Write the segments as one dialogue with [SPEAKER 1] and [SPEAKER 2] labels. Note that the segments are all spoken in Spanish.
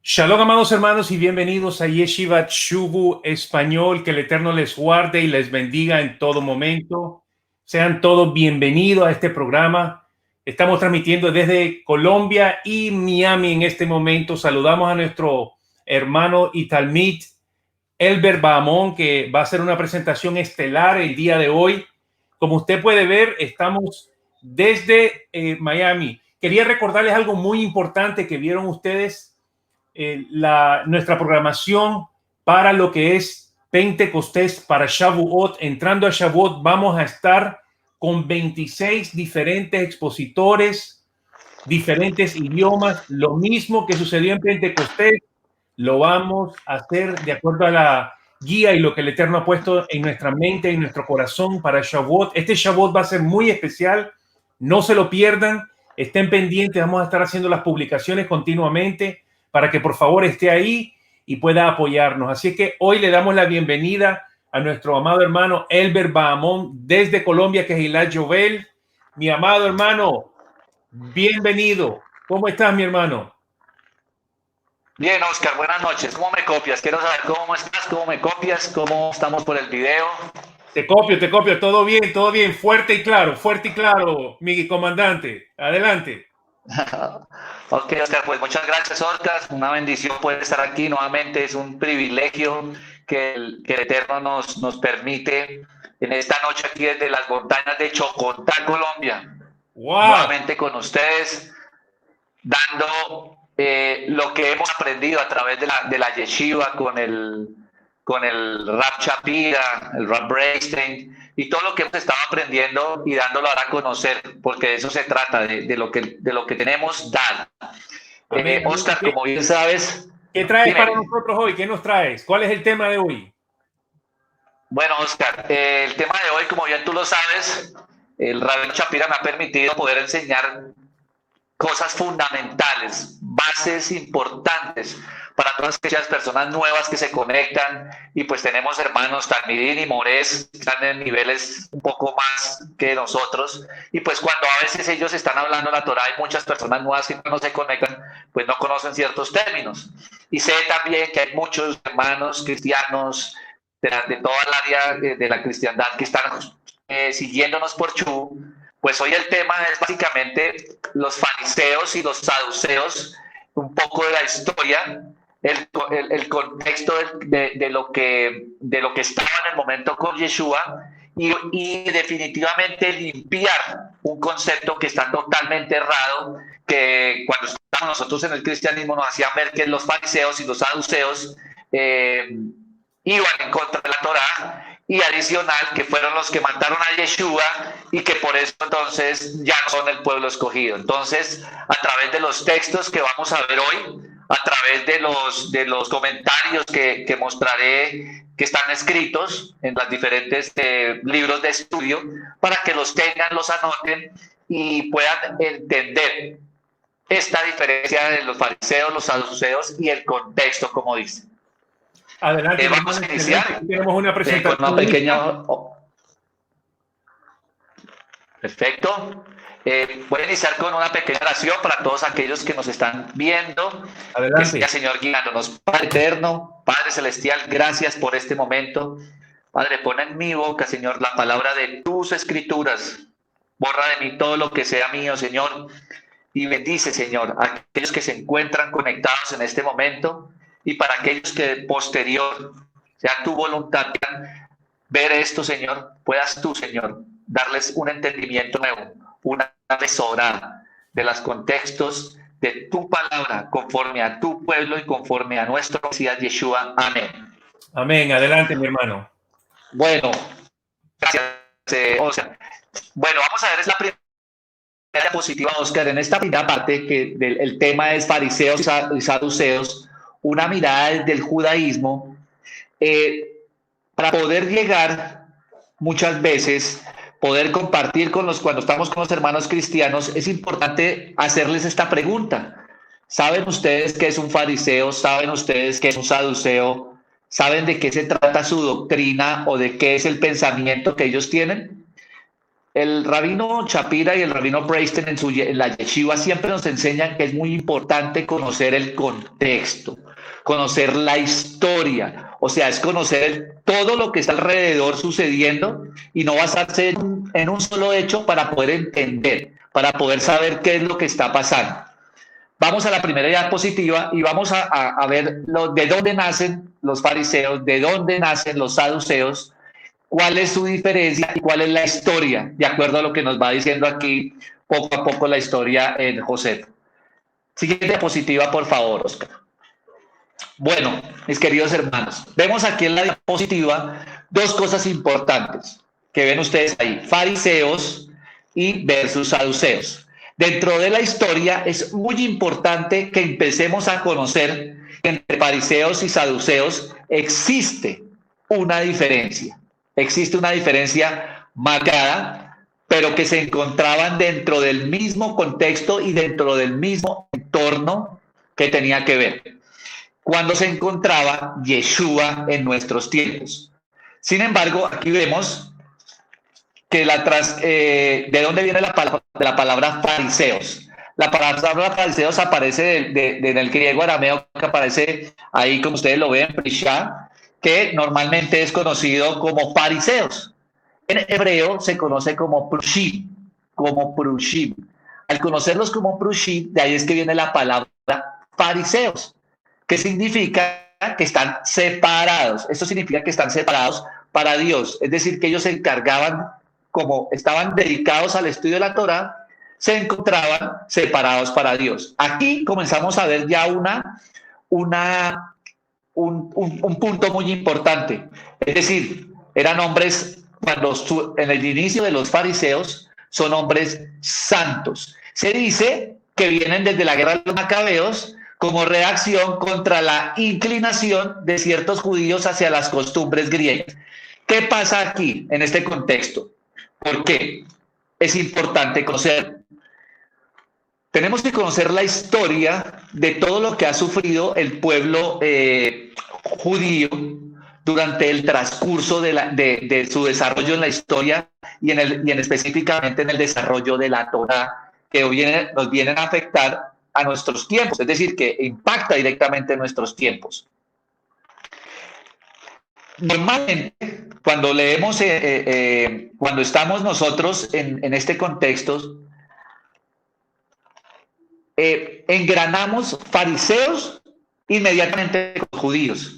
[SPEAKER 1] Shalom, amados hermanos, y bienvenidos a Yeshiva Shuvu Español. Que el Eterno les guarde y les bendiga en todo momento. Sean todos bienvenidos a este programa. Estamos transmitiendo desde Colombia y Miami en este momento. Saludamos a nuestro hermano y talmid Elber Bahamón, que va a hacer una presentación estelar el día de hoy. Como usted puede ver, estamos desde Miami. Quería recordarles algo muy importante que vieron ustedes. Nuestra programación para lo que es Pentecostés, para Shavuot. Entrando a Shavuot vamos a estar con 26 diferentes expositores, diferentes idiomas. Lo mismo que sucedió en Pentecostés lo vamos a hacer de acuerdo a la guía y lo que el Eterno ha puesto en nuestra mente y en nuestro corazón para Shavuot. Este Shavuot va a ser muy especial, no se lo pierdan, estén pendientes, vamos a estar haciendo las publicaciones continuamente para que por favor esté ahí y pueda apoyarnos. Así que hoy le damos la bienvenida a nuestro amado hermano Elber Bahamón desde Colombia, que es Gilad Jovel. Mi amado hermano, bienvenido. ¿Cómo estás, mi hermano?
[SPEAKER 2] Bien, Oscar, buenas noches. ¿Cómo me copias? Quiero saber cómo estás, cómo me copias, cómo estamos por el video.
[SPEAKER 1] Te copio. Todo bien. Fuerte y claro, mi comandante. Adelante.
[SPEAKER 2] Ok, Oscar, pues muchas gracias, Oscar. Una bendición poder estar aquí nuevamente. Es un privilegio que el Eterno nos permite en esta noche aquí desde las montañas de Chocontá, Colombia.
[SPEAKER 1] Wow.
[SPEAKER 2] Nuevamente con ustedes, dando lo que hemos aprendido a través de la yeshiva con el Rab Shapira, el Rab Breakstein y todo lo que hemos estado aprendiendo y dándolo ahora a conocer, porque de eso se trata, de lo que tenemos, dar. Oscar, como bien sabes...
[SPEAKER 1] ¿Qué traes para nosotros hoy? ¿Qué nos traes? ¿Cuál es el tema de hoy?
[SPEAKER 2] Bueno, Oscar, el tema de hoy, como bien tú lo sabes, el Rab Shapira me ha permitido poder enseñar cosas fundamentales, bases importantes para todas aquellas personas nuevas que se conectan, y pues tenemos hermanos Talmidín y Morés que están en niveles un poco más que nosotros, y pues cuando a veces ellos están hablando la Torah, hay muchas personas nuevas que cuando se conectan pues no conocen ciertos términos, y sé también que hay muchos hermanos cristianos de toda el área de la cristiandad que están siguiéndonos por Shuvu. Pues hoy el tema es básicamente los fariseos y los saduceos, un poco de la historia, el contexto de lo que estaba en el momento con Yeshua, y definitivamente limpiar un concepto que está totalmente errado, que cuando estábamos nosotros en el cristianismo nos hacían ver que los fariseos y los saduceos iban en contra de la Torá, y adicional que fueron los que mataron a Yeshua y que por eso entonces ya no son el pueblo escogido. Entonces, a través de los textos que vamos a ver hoy, a través de los comentarios que mostraré, que están escritos en los diferentes libros de estudio, para que los tengan, los anoten y puedan entender esta diferencia de los fariseos, los saduceos y el contexto, como dice.
[SPEAKER 1] Adelante,
[SPEAKER 2] vamos a iniciar.
[SPEAKER 1] Tenemos una presentación.
[SPEAKER 2] Con una pequeña... Perfecto. Voy a iniciar con una pequeña oración para todos aquellos que nos están viendo.
[SPEAKER 1] Adelante.
[SPEAKER 2] Señor, guiándonos. Padre eterno, Padre celestial, gracias por este momento. Padre, pon en mi boca, Señor, la palabra de tus escrituras. Borra de mí todo lo que sea mío, Señor. Y bendice, Señor, a aquellos que se encuentran conectados en este momento y para aquellos que posterior sea tu voluntad ver esto, Señor, puedas tú, Señor, darles un entendimiento nuevo, una asesorada de los contextos de tu palabra, conforme a tu pueblo y conforme a nuestro Mesías Yeshua. Amén.
[SPEAKER 1] Amén. Adelante, mi hermano.
[SPEAKER 2] Bueno, gracias, Oscar. Bueno, vamos a ver, es la primera diapositiva, Oscar. En esta primera parte, que el tema es fariseos y saduceos, una mirada desde el judaísmo, para poder llegar muchas veces, poder compartir cuando estamos con los hermanos cristianos, es importante hacerles esta pregunta. ¿Saben ustedes qué es un fariseo? ¿Saben ustedes qué es un saduceo? ¿Saben de qué se trata su doctrina o de qué es el pensamiento que ellos tienen? El rabino Shapira y el rabino Breisten en la yeshiva siempre nos enseñan que es muy importante conocer el contexto, conocer la historia, o sea, es conocer todo lo que está alrededor sucediendo y no basarse en un solo hecho para poder entender, para poder saber qué es lo que está pasando. Vamos a la primera diapositiva y vamos a ver de dónde nacen los fariseos, de dónde nacen los saduceos, cuál es su diferencia y cuál es la historia, de acuerdo a lo que nos va diciendo aquí poco a poco la historia en José. Siguiente diapositiva, por favor, Oscar. Bueno, mis queridos hermanos, vemos aquí en la diapositiva dos cosas importantes que ven ustedes ahí, fariseos y versus saduceos. Dentro de la historia es muy importante que empecemos a conocer que entre fariseos y saduceos existe una diferencia. Existe una diferencia marcada, pero que se encontraban dentro del mismo contexto y dentro del mismo entorno que tenía que ver cuando se encontraba Yeshua en nuestros tiempos. Sin embargo, aquí vemos que de dónde viene la palabra fariseos. La palabra fariseos aparece en el griego arameo, que aparece ahí, como ustedes lo ven, prishá, que normalmente es conocido como fariseos. En hebreo se conoce como prushim, Al conocerlos como prushim, de ahí es que viene la palabra fariseos, que significa que están separados. Esto significa que están separados para Dios, es decir, que ellos se encargaban, como estaban dedicados al estudio de la Torá, se encontraban separados para Dios. Aquí comenzamos a ver ya un punto muy importante. Es decir, eran hombres, en el inicio de los fariseos, son hombres santos. Se dice que vienen desde la guerra de los macabeos como reacción contra la inclinación de ciertos judíos hacia las costumbres griegas. ¿Qué pasa aquí en este contexto? ¿Por qué? Es importante conocer. Tenemos que conocer la historia de todo lo que ha sufrido el pueblo judío durante el transcurso de su desarrollo en la historia y específicamente en el desarrollo de la Torá, que nos vienen a afectar a nuestros tiempos, es decir, que impacta directamente en nuestros tiempos. Normalmente, cuando leemos, cuando estamos nosotros en este contexto, engranamos fariseos inmediatamente con judíos.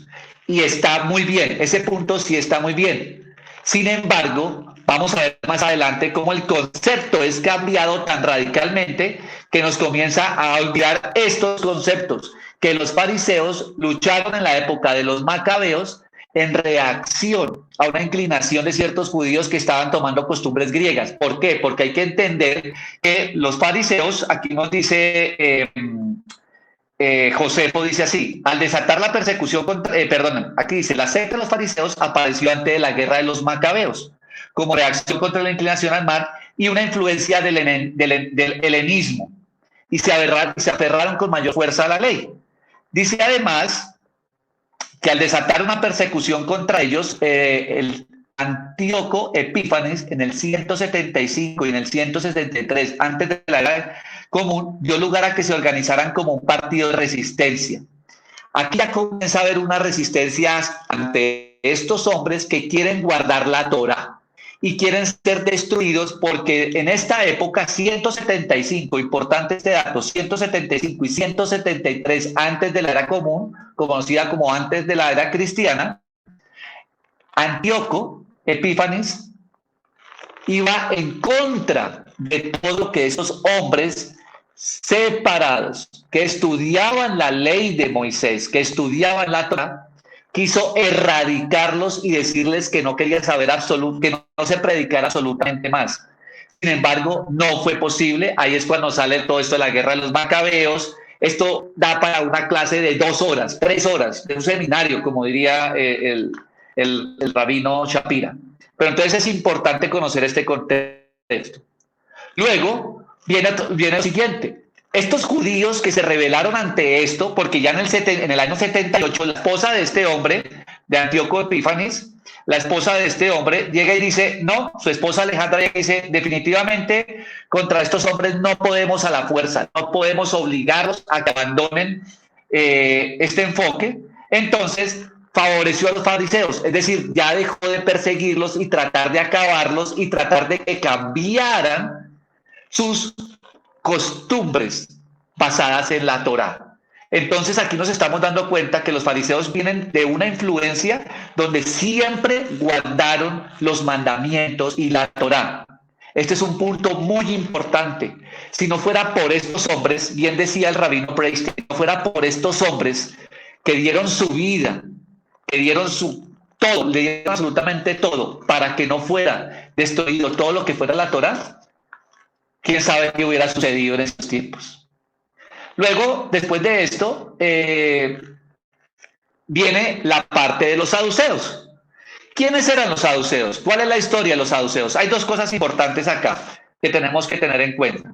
[SPEAKER 2] Y está muy bien, ese punto sí está muy bien. Sin embargo, vamos a ver más adelante cómo el concepto es cambiado tan radicalmente que nos comienza a olvidar estos conceptos, que los fariseos lucharon en la época de los macabeos en reacción a una inclinación de ciertos judíos que estaban tomando costumbres griegas. ¿Por qué? Porque hay que entender que los fariseos, aquí nos dice Josefo, dice así: al desatar la persecución aquí dice, la secta de los fariseos apareció antes de la guerra de los macabeos como reacción contra la inclinación al mar y una influencia del helenismo, y se aferraron con mayor fuerza a la ley. Dice además que al desatar una persecución contra ellos, el Antíoco Epífanes en el 175 y en el 163 antes de la era común dio lugar a que se organizaran como un partido de resistencia. Aquí ya comienza a haber una resistencia ante estos hombres que quieren guardar la Torá y quieren ser destruidos porque en esta época 175, importante este dato, 175 y 173 antes de la era común, conocida como antes de la era cristiana, Antíoco Epífanes iba en contra de todo lo que esos hombres separados, que estudiaban la ley de Moisés, que estudiaban la Torá, quiso erradicarlos y decirles que no quería saber que no se predicara absolutamente más. Sin embargo, no fue posible. Ahí es cuando sale todo esto de la guerra de los macabeos. Esto da para una clase de 2 horas, 3 horas, de un seminario, como diría el rabino Shapira. Pero entonces es importante conocer este contexto. Luego viene lo siguiente. Estos judíos que se rebelaron ante esto, porque ya en el año 78 la esposa de este hombre, de Antíoco Epífanes, la esposa de este hombre llega y dice, no, su esposa Alejandra llega y dice, definitivamente contra estos hombres no podemos a la fuerza, no podemos obligarlos a que abandonen este enfoque. Entonces favoreció a los fariseos, es decir, ya dejó de perseguirlos y tratar de acabarlos y tratar de que cambiaran sus costumbres basadas en la Torá. Entonces aquí nos estamos dando cuenta que los fariseos vienen de una influencia donde siempre guardaron los mandamientos y la Torá. Este es un punto muy importante. Si no fuera por estos hombres, bien decía el rabino Preis, si no fuera por estos hombres que dieron su vida, que dieron su todo, le dieron absolutamente todo para que no fuera destruido todo lo que fuera la Torá, quién sabe qué hubiera sucedido en estos tiempos. Luego, después de esto, viene la parte de los saduceos. ¿Quiénes eran los saduceos? ¿Cuál es la historia de los saduceos? Hay 2 cosas importantes acá que tenemos que tener en cuenta.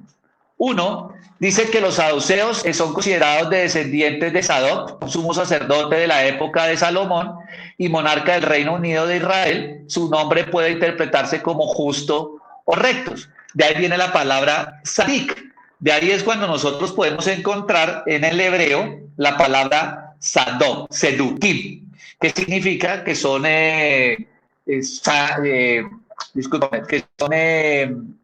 [SPEAKER 2] Uno, dice que los saduceos son considerados de descendientes de Sadoc, un sumo sacerdote de la época de Salomón y monarca del Reino Unido de Israel. Su nombre puede interpretarse como justo o rectos. De ahí viene la palabra sadik. De ahí es cuando nosotros podemos encontrar en el hebreo la palabra sadok, sedukim, que significa que son, que son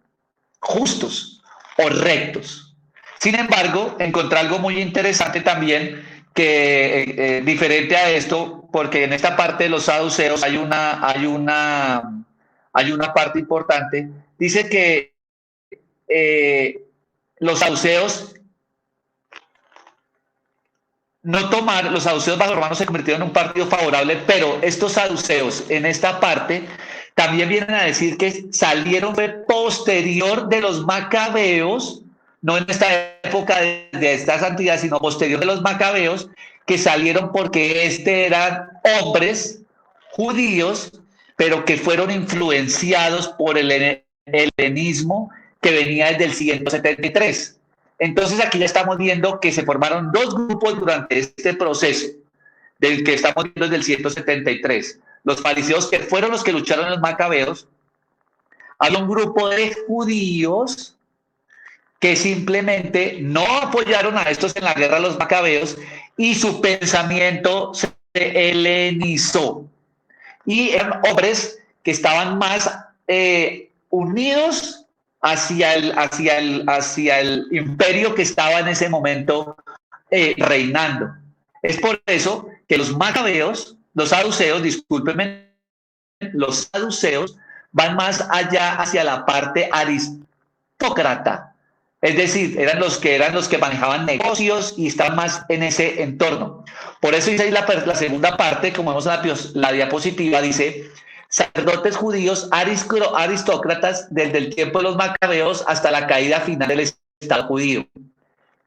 [SPEAKER 2] justos o rectos. Sin embargo, encontré algo muy interesante también, que diferente a esto, porque en esta parte de los saduceos hay una parte importante. Dice que los saduceos los saduceos bajo romanos se convirtieron en un partido favorable, pero estos saduceos en esta parte también vienen a decir que salieron posterior de los macabeos, no en esta época de esta santidad, sino posterior de los macabeos, que salieron porque eran hombres judíos, pero que fueron influenciados por el helenismo que venía desde el 173. Entonces aquí ya estamos viendo que se formaron 2 grupos durante este proceso, del que estamos viendo desde el 173. Los fariseos, que fueron los que lucharon en los macabeos. Hay un grupo de judíos que simplemente no apoyaron a estos en la guerra de los macabeos y su pensamiento se helenizó. Y eran hombres que estaban más unidos hacia el imperio que estaba en ese momento reinando. Es por eso que los saduceos, los saduceos van más allá hacia la parte aristócrata. Es decir, eran los que manejaban negocios y estaban más en ese entorno. Por eso dice ahí la segunda parte, como vemos en la diapositiva, dice: sacerdotes judíos aristócratas desde el tiempo de los macabeos hasta la caída final del Estado judío.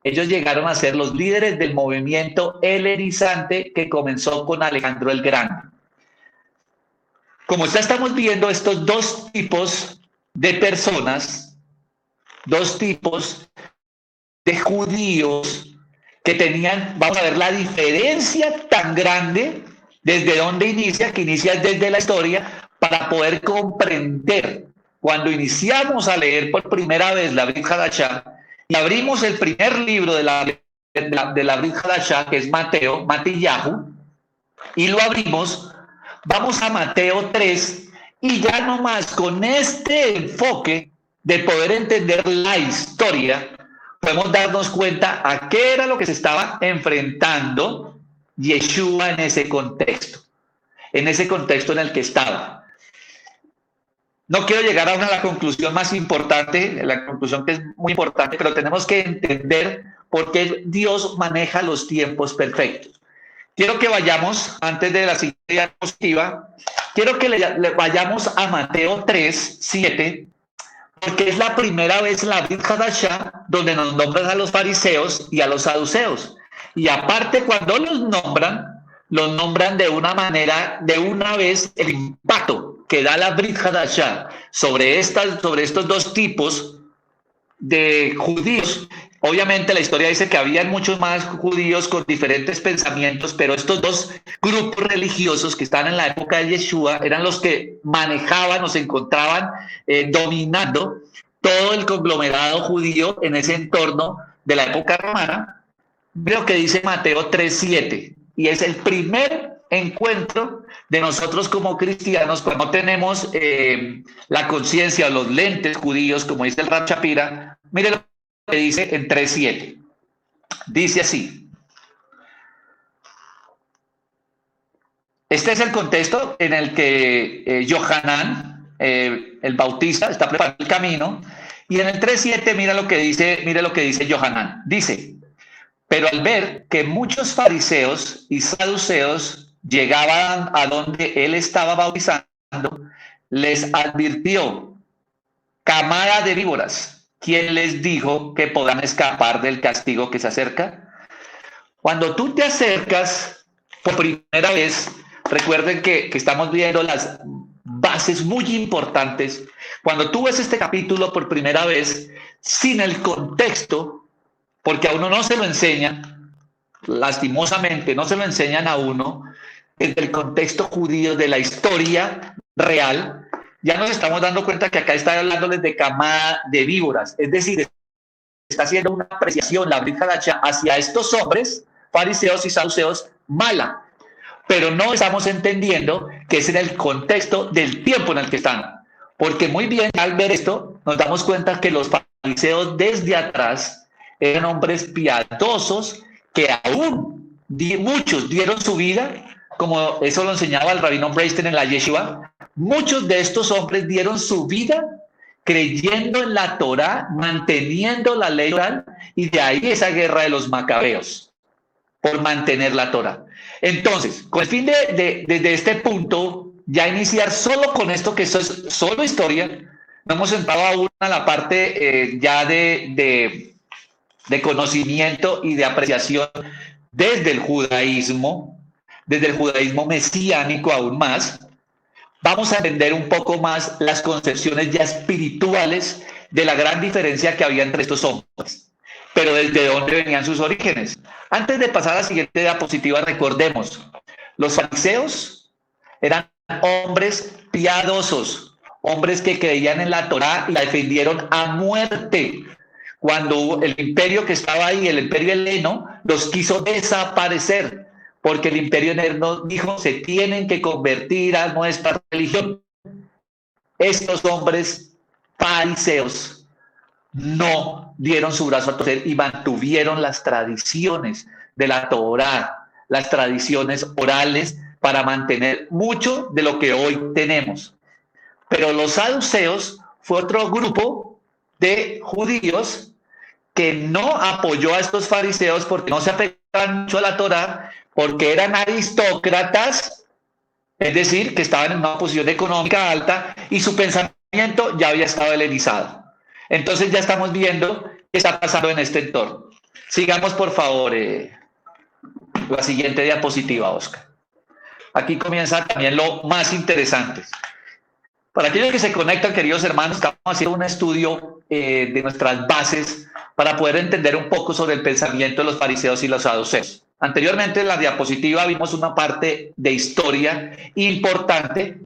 [SPEAKER 2] Ellos llegaron a ser los líderes del movimiento helenizante que comenzó con Alejandro el Grande. Como ya estamos viendo estos 2 tipos de personas, 2 tipos de judíos que tenían, vamos a ver la diferencia tan grande. ¿Desde dónde inicia? Que inicia desde la historia, para poder comprender. Cuando iniciamos a leer por primera vez la Brit Hadashah y abrimos el primer libro de la Brit Hadashah, que es Matillahu, y lo abrimos, vamos a Mateo 3, y ya nomás con este enfoque de poder entender la historia, podemos darnos cuenta a qué era lo que se estaba enfrentando Yeshua en ese contexto en el que estaba. No quiero llegar a la conclusión más importante, la conclusión que es muy importante, pero tenemos que entender por qué Dios maneja los tiempos perfectos. Quiero que vayamos, antes de la siguiente diapositiva, quiero que le vayamos a Mateo 3, 7, porque es la primera vez en la Brit Hadashah donde nos nombran a los fariseos y a los saduceos. Y aparte, cuando los nombran de una manera, de una vez, el impacto que da la Brit Hadashah sobre estos dos tipos de judíos. Obviamente la historia dice que había muchos más judíos con diferentes pensamientos, pero estos dos grupos religiosos que estaban en la época de Yeshua eran los que manejaban o se encontraban dominando todo el conglomerado judío en ese entorno de la época romana. Veo que dice Mateo 3:7, y es el primer encuentro de nosotros como cristianos cuando no tenemos la conciencia o los lentes judíos, como dice el Rav Shapira. Mire lo que dice en 3:7. Dice así: este es el contexto en el que Yohanan, el Bautista, está preparando el camino, y en el 3:7 mire lo que dice Yohanan. Dice: pero al ver que muchos fariseos y saduceos llegaban a donde él estaba bautizando, les advirtió: camada de víboras, ¿quién les dijo que podrán escapar del castigo que se acerca? Cuando tú te acercas por primera vez, recuerden que estamos viendo las bases muy importantes. Cuando tú ves este capítulo por primera vez, sin el contexto, porque a uno no se lo enseñan, lastimosamente no se lo enseñan a uno, desde el contexto judío de la historia real, ya nos estamos dando cuenta que acá está hablándoles de camada de víboras, es decir, está haciendo una apreciación la Brit Hadashah hacia estos hombres, fariseos y saduceos, mala, pero no estamos entendiendo que es en el contexto del tiempo en el que están, porque muy bien al ver esto nos damos cuenta que los fariseos desde atrás eran hombres piadosos que aún muchos dieron su vida, como eso lo enseñaba el rabino Breisten en la Yeshiva. Muchos de estos hombres dieron su vida creyendo en la Torá, manteniendo la ley oral, y de ahí esa guerra de los macabeos por mantener la Torá. Entonces, con el fin de este punto, ya iniciar solo con esto, que eso es solo historia, no hemos entrado aún a la parte ya de conocimiento y de apreciación desde el judaísmo mesiánico aún más. Vamos a entender un poco más las concepciones ya espirituales de la gran diferencia que había entre estos hombres, pero desde dónde venían sus orígenes. Antes de pasar a la siguiente diapositiva, recordemos, los fariseos eran hombres piadosos, hombres que creían en la Torá y la defendieron a muerte. Cuando el imperio que estaba ahí, el imperio heleno, los quiso desaparecer, porque el imperio heleno dijo: se tienen que convertir a nuestra religión. Estos hombres fariseos no dieron su brazo a torcer y mantuvieron las tradiciones de la Torá, las tradiciones orales, para mantener mucho de lo que hoy tenemos. Pero los saduceos fue otro grupo de judíos que no apoyó a estos fariseos porque no se apegaban mucho a la Torá, porque eran aristócratas, es decir, que estaban en una posición económica alta y su pensamiento ya había estado helenizado. Entonces ya estamos viendo qué está pasando en este entorno. Sigamos, por favor, la siguiente diapositiva, Oscar. Aquí comienza también lo más interesante. Para aquellos que se conectan, queridos hermanos, estamos haciendo un estudio de nuestras bases para poder entender un poco sobre el pensamiento de los fariseos y los saduceos. Anteriormente en la diapositiva vimos una parte de historia importante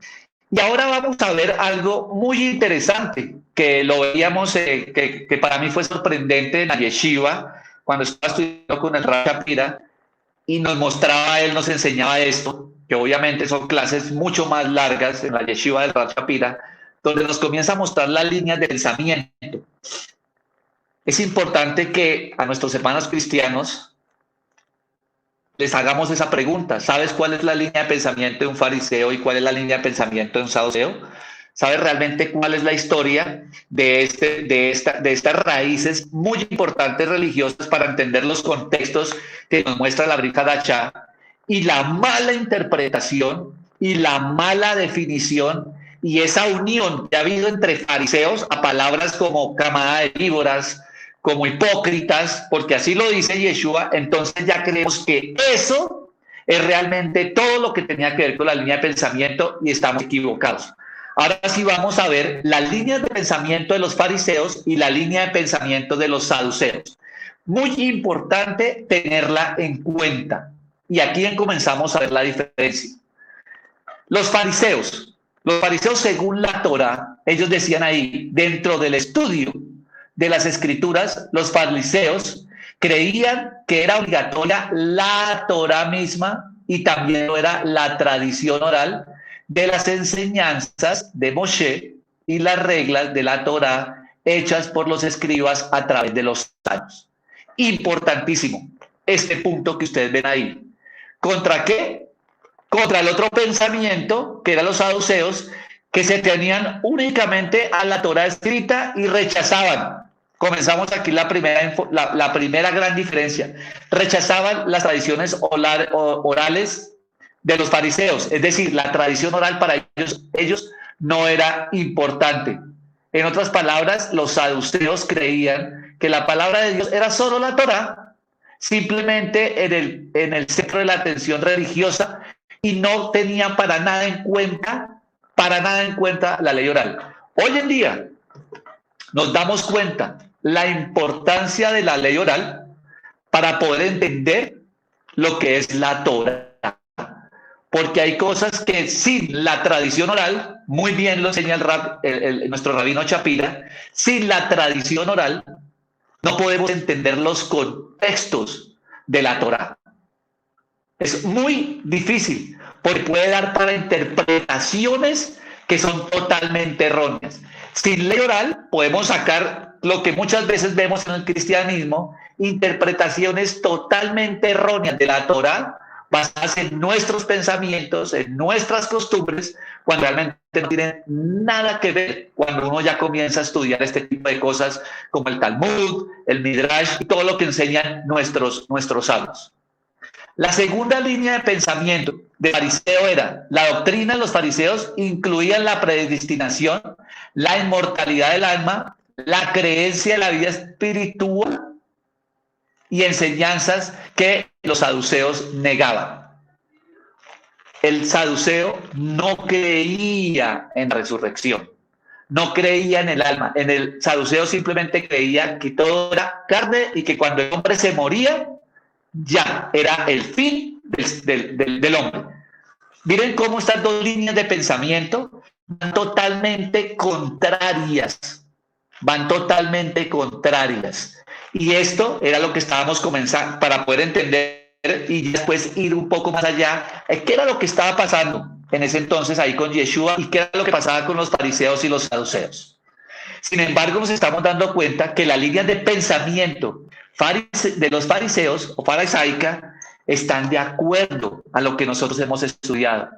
[SPEAKER 2] Y ahora vamos a ver algo muy interesante, que lo veíamos, que para mí fue sorprendente en la yeshiva, cuando estaba estudiando con el Rav Shapira, y nos mostraba, él nos enseñaba esto, que obviamente son clases mucho más largas en la yeshiva del Rav Shapira, donde nos comienza a mostrar las líneas de pensamiento. Es importante que a nuestros hermanos cristianos les hagamos esa pregunta. ¿Sabes cuál es la línea de pensamiento de un fariseo y cuál es la línea de pensamiento de un saduceo? ¿Sabes realmente cuál es la historia de estas raíces muy importantes religiosas para entender los contextos que nos muestra la Brit Hadashah y la mala interpretación y la mala definición y esa unión que ha habido entre fariseos a palabras como camada de víboras, como hipócritas, porque así lo dice Yeshua? Entonces ya creemos que eso es realmente todo lo que tenía que ver con la línea de pensamiento y estamos equivocados. Ahora sí vamos a ver las líneas de pensamiento de los fariseos y la línea de pensamiento de los saduceos. Muy importante tenerla en cuenta. Y aquí comenzamos a ver la diferencia. Los fariseos según la Torá, ellos decían ahí, dentro del estudio de las escrituras, los fariseos creían que era obligatoria la Torá misma y también lo era la tradición oral de las enseñanzas de Moshe y las reglas de la Torá hechas por los escribas a través de los años. Importantísimo este punto que ustedes ven ahí. ¿Contra qué? Contra el otro pensamiento, que eran los saduceos, que se tenían únicamente a la Torá escrita y rechazaban. Comenzamos aquí la primera gran diferencia. Rechazaban las tradiciones orales de los fariseos, es decir, la tradición oral para ellos no era importante. En otras palabras, los saduceos creían que la palabra de Dios era solo la Torá, simplemente en el centro de la atención religiosa, y no tenían para nada en cuenta la ley oral. Hoy en día nos damos cuenta la importancia de la ley oral para poder entender lo que es la Torá. Porque hay cosas que sin la tradición oral, muy bien lo enseña nuestro rabino Shapira, sin la tradición oral no podemos entender los contextos de la Torá. Es muy difícil, porque puede dar para interpretaciones que son totalmente erróneas. Sin ley oral podemos sacar lo que muchas veces vemos en el cristianismo, interpretaciones totalmente erróneas de la Torá, basadas en nuestros pensamientos, en nuestras costumbres, cuando realmente no tienen nada que ver cuando uno ya comienza a estudiar este tipo de cosas como el Talmud, el Midrash y todo lo que enseñan nuestros sabios. La segunda línea de pensamiento de fariseo era, la doctrina de los fariseos incluía la predestinación, la inmortalidad del alma, la creencia en la vida espiritual y enseñanzas que los saduceos negaban. El saduceo no creía en la resurrección, no creía en el alma. En el saduceo simplemente creía que todo era carne y que cuando el hombre se moría, ya era el fin del hombre. Miren cómo estas dos líneas de pensamiento van totalmente contrarias. Y esto era lo que estábamos comenzando para poder entender y después ir un poco más allá. ¿Qué era lo que estaba pasando en ese entonces ahí con Yeshua y qué era lo que pasaba con los fariseos y los saduceos? Sin embargo, nos estamos dando cuenta que las líneas de pensamiento de los fariseos o farisaica están de acuerdo a lo que nosotros hemos estudiado.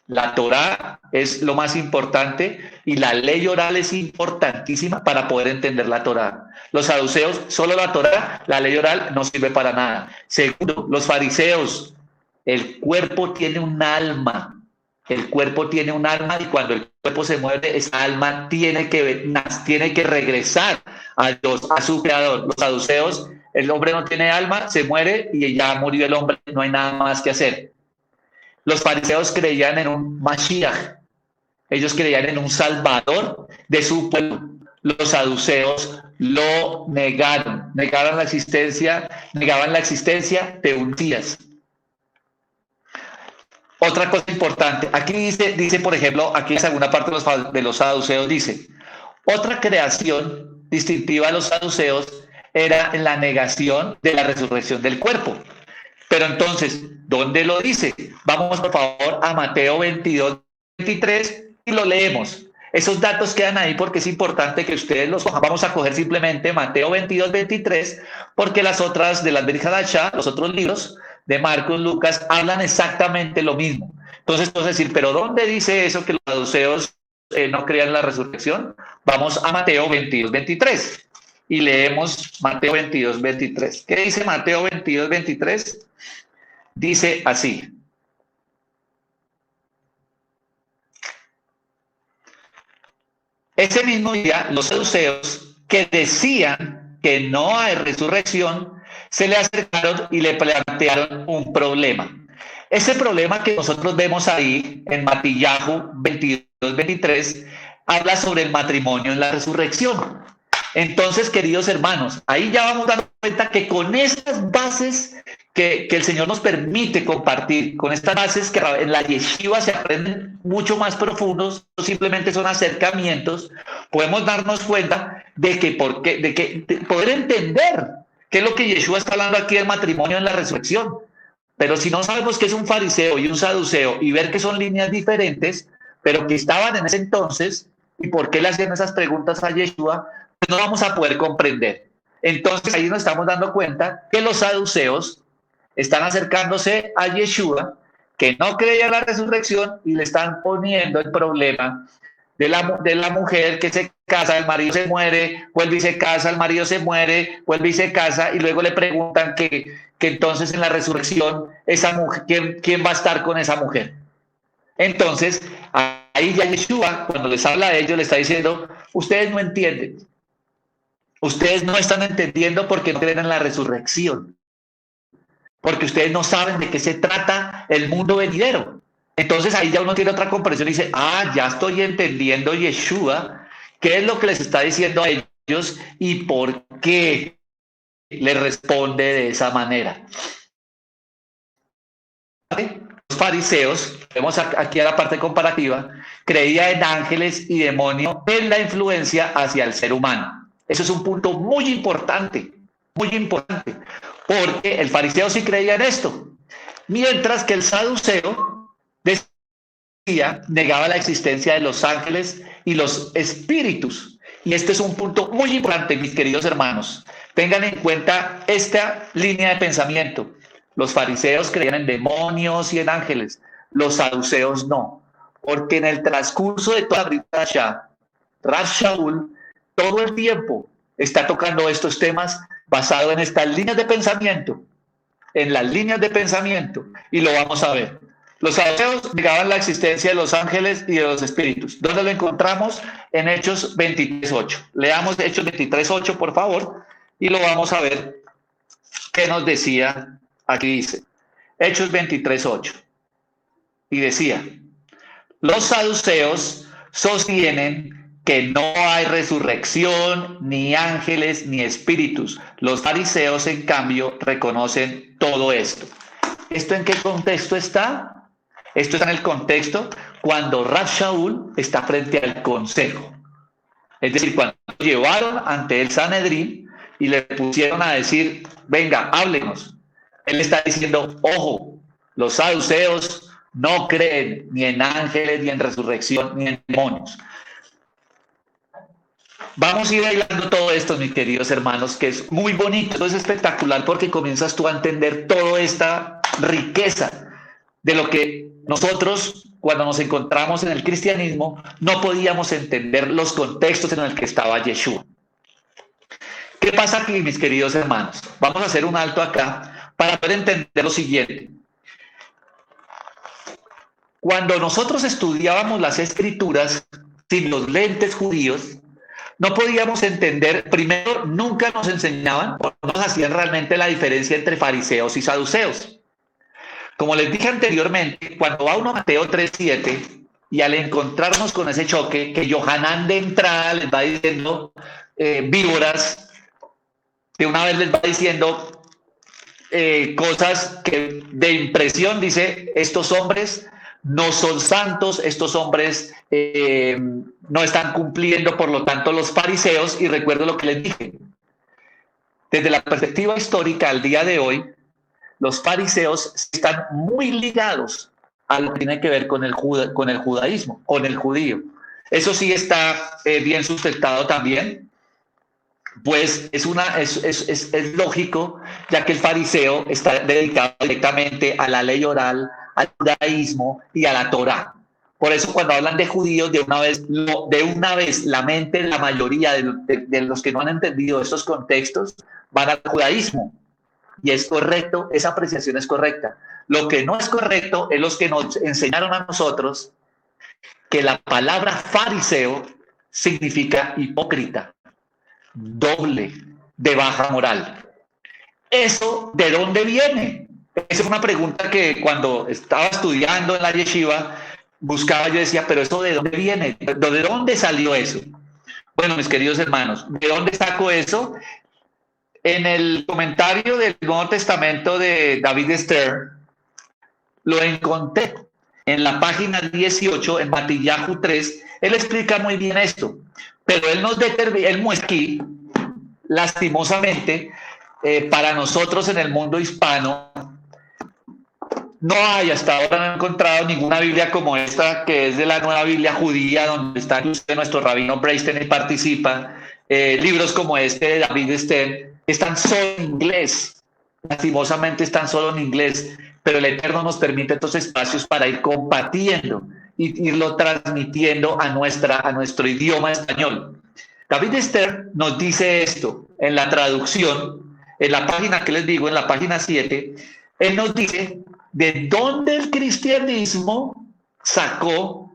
[SPEAKER 2] La Torá es lo más importante y la ley oral es importantísima para poder entender la Torá. Los saduceos, solo la Torá, la ley oral no sirve para nada. Segundo, los fariseos, el cuerpo tiene un alma. El cuerpo tiene un alma y cuando el cuerpo se mueve, esa alma tiene que regresar a Dios, a su creador. Los saduceos, el hombre no tiene alma, se muere y ya murió el hombre, no hay nada más que hacer. Los fariseos creían en un Mashiach, ellos creían en un salvador de su pueblo. Los saduceos lo negaban la existencia de un Mesías. Otra cosa importante, aquí dice, por ejemplo, aquí en la segunda parte de los saduceos dice, otra creación distintiva de los saduceos era en la negación de la resurrección del cuerpo. Pero entonces, ¿dónde lo dice? Vamos por favor a Mateo 22, 23 y lo leemos. Esos datos quedan ahí porque es importante que ustedes los cojan. Vamos a coger simplemente Mateo 22, 23, porque las otras de las Brit Hadashah, los otros libros de Marcos, Lucas, hablan exactamente lo mismo. Entonces, decir, ¿pero dónde dice eso que los saduceos no crean la resurrección? Vamos a Mateo 22, 23 y leemos Mateo 22, 23. ¿Qué dice Mateo 22, 23? Dice así. Ese mismo día, los saduceos que decían que no hay resurrección, se le acercaron y le plantearon un problema. Ese problema que nosotros vemos ahí en Matillahu 22, 23, habla sobre el matrimonio en la resurrección. Entonces, queridos hermanos, ahí ya vamos dando cuenta que con estas bases que el Señor nos permite compartir, con estas bases que en la yeshiva se aprenden mucho más profundos, no simplemente son acercamientos, podemos darnos cuenta de que poder entender qué es lo que Yeshua está hablando aquí del matrimonio en la resurrección. Pero si no sabemos qué es un fariseo y un saduceo y ver que son líneas diferentes, pero que estaban en ese entonces, y por qué le hacían esas preguntas a Yeshua, pues no vamos a poder comprender. Entonces ahí nos estamos dando cuenta que los saduceos están acercándose a Yeshua, que no creía en la resurrección, y le están poniendo el problema de la mujer que se casa, el marido se muere, vuelve y se casa, el marido se muere, vuelve y se casa, y luego le preguntan que entonces en la resurrección, esa mujer, ¿quién va a estar con esa mujer? Entonces, ahí ya Yeshua, cuando les habla a ellos, le está diciendo, ustedes no entienden, ustedes no están entendiendo porque no creen en la resurrección, porque ustedes no saben de qué se trata el mundo venidero. Entonces ahí ya uno tiene otra comprensión y dice, ya estoy entendiendo Yeshua, qué es lo que les está diciendo a ellos y por qué le responde de esa manera. Los fariseos, vemos aquí a la parte comparativa, creían en ángeles y demonios en la influencia hacia el ser humano. Eso es un punto muy importante, porque el fariseo sí creía en esto, mientras que el saduceo negaba la existencia de los ángeles y los espíritus. Y este es un punto muy importante, mis queridos hermanos. Tengan en cuenta esta línea de pensamiento. Los fariseos creían en demonios y en ángeles. Los saduceos no. Porque en el transcurso de toda la Brit Hadashah, Rav Shaul todo el tiempo está tocando estos temas basados en estas líneas de pensamiento. En las líneas de pensamiento. Y lo vamos a ver. Los saduceos negaban la existencia de los ángeles y de los espíritus. ¿Dónde lo encontramos? En Hechos 23:8. Leamos Hechos 23:8, por favor, y lo vamos a ver qué nos decía. Aquí dice, Hechos 23:8. Y decía, los saduceos sostienen que no hay resurrección, ni ángeles, ni espíritus. Los fariseos, en cambio, reconocen todo esto. ¿Esto en qué contexto está? Esto está en el contexto cuando Rav Shaul está frente al consejo. Es decir, cuando lo llevaron ante el Sanedrín y le pusieron a decir, venga, háblenos. Él está diciendo, ojo, los saduceos no creen ni en ángeles, ni en resurrección, ni en demonios. Vamos a ir bailando todo esto, mis queridos hermanos, que es muy bonito, es espectacular porque comienzas tú a entender toda esta riqueza de lo que nosotros, cuando nos encontramos en el cristianismo, no podíamos entender los contextos en los que estaba Yeshua. ¿Qué pasa aquí, mis queridos hermanos? Vamos a hacer un alto acá para poder entender lo siguiente. Cuando nosotros estudiábamos las escrituras sin los lentes judíos, no podíamos entender, primero, nunca nos enseñaban, o no nos hacían realmente la diferencia entre fariseos y saduceos. Como les dije anteriormente, cuando va uno a Mateo 3:7 y al encontrarnos con ese choque, que Yohanan de entrada les va diciendo víboras, de una vez les va diciendo cosas que de impresión, dice, estos hombres no son santos, estos hombres no están cumpliendo, por lo tanto, los fariseos, y recuerdo lo que les dije, desde la perspectiva histórica al día de hoy, los fariseos están muy ligados a lo que tiene que ver con el judaísmo, con el judío. Eso sí está bien sustentado también, pues es lógico, ya que el fariseo está dedicado directamente a la ley oral, al judaísmo y a la Torá. Por eso cuando hablan de judíos, de una vez la mente de la mayoría de los que no han entendido estos contextos van al judaísmo. Y es correcto, esa apreciación es correcta. Lo que no es correcto es los que nos enseñaron a nosotros que la palabra fariseo significa hipócrita, doble, de baja moral. ¿Eso de dónde viene? Esa es una pregunta que cuando estaba estudiando en la yeshiva buscaba, yo decía, pero ¿eso de dónde viene? ¿De dónde salió eso? Bueno, mis queridos hermanos, ¿de dónde saco eso? En el comentario del Nuevo Testamento de David Stern, lo encontré en la página 18, en Matillahu 3, él explica muy bien esto, pero él muestra aquí, lastimosamente, para nosotros en el mundo hispano, no hay, hasta ahora no he encontrado ninguna Biblia como esta, que es de la Nueva Biblia Judía, donde está incluso nuestro rabino Breisten y participa, libros como este de David Stern, están solo en inglés, lastimosamente están solo en inglés, pero el Eterno nos permite estos espacios para ir compartiendo y irlo transmitiendo a nuestro idioma español. David Stern nos dice esto en la traducción, en la página que les digo, en la página 7, él nos dice de dónde el cristianismo sacó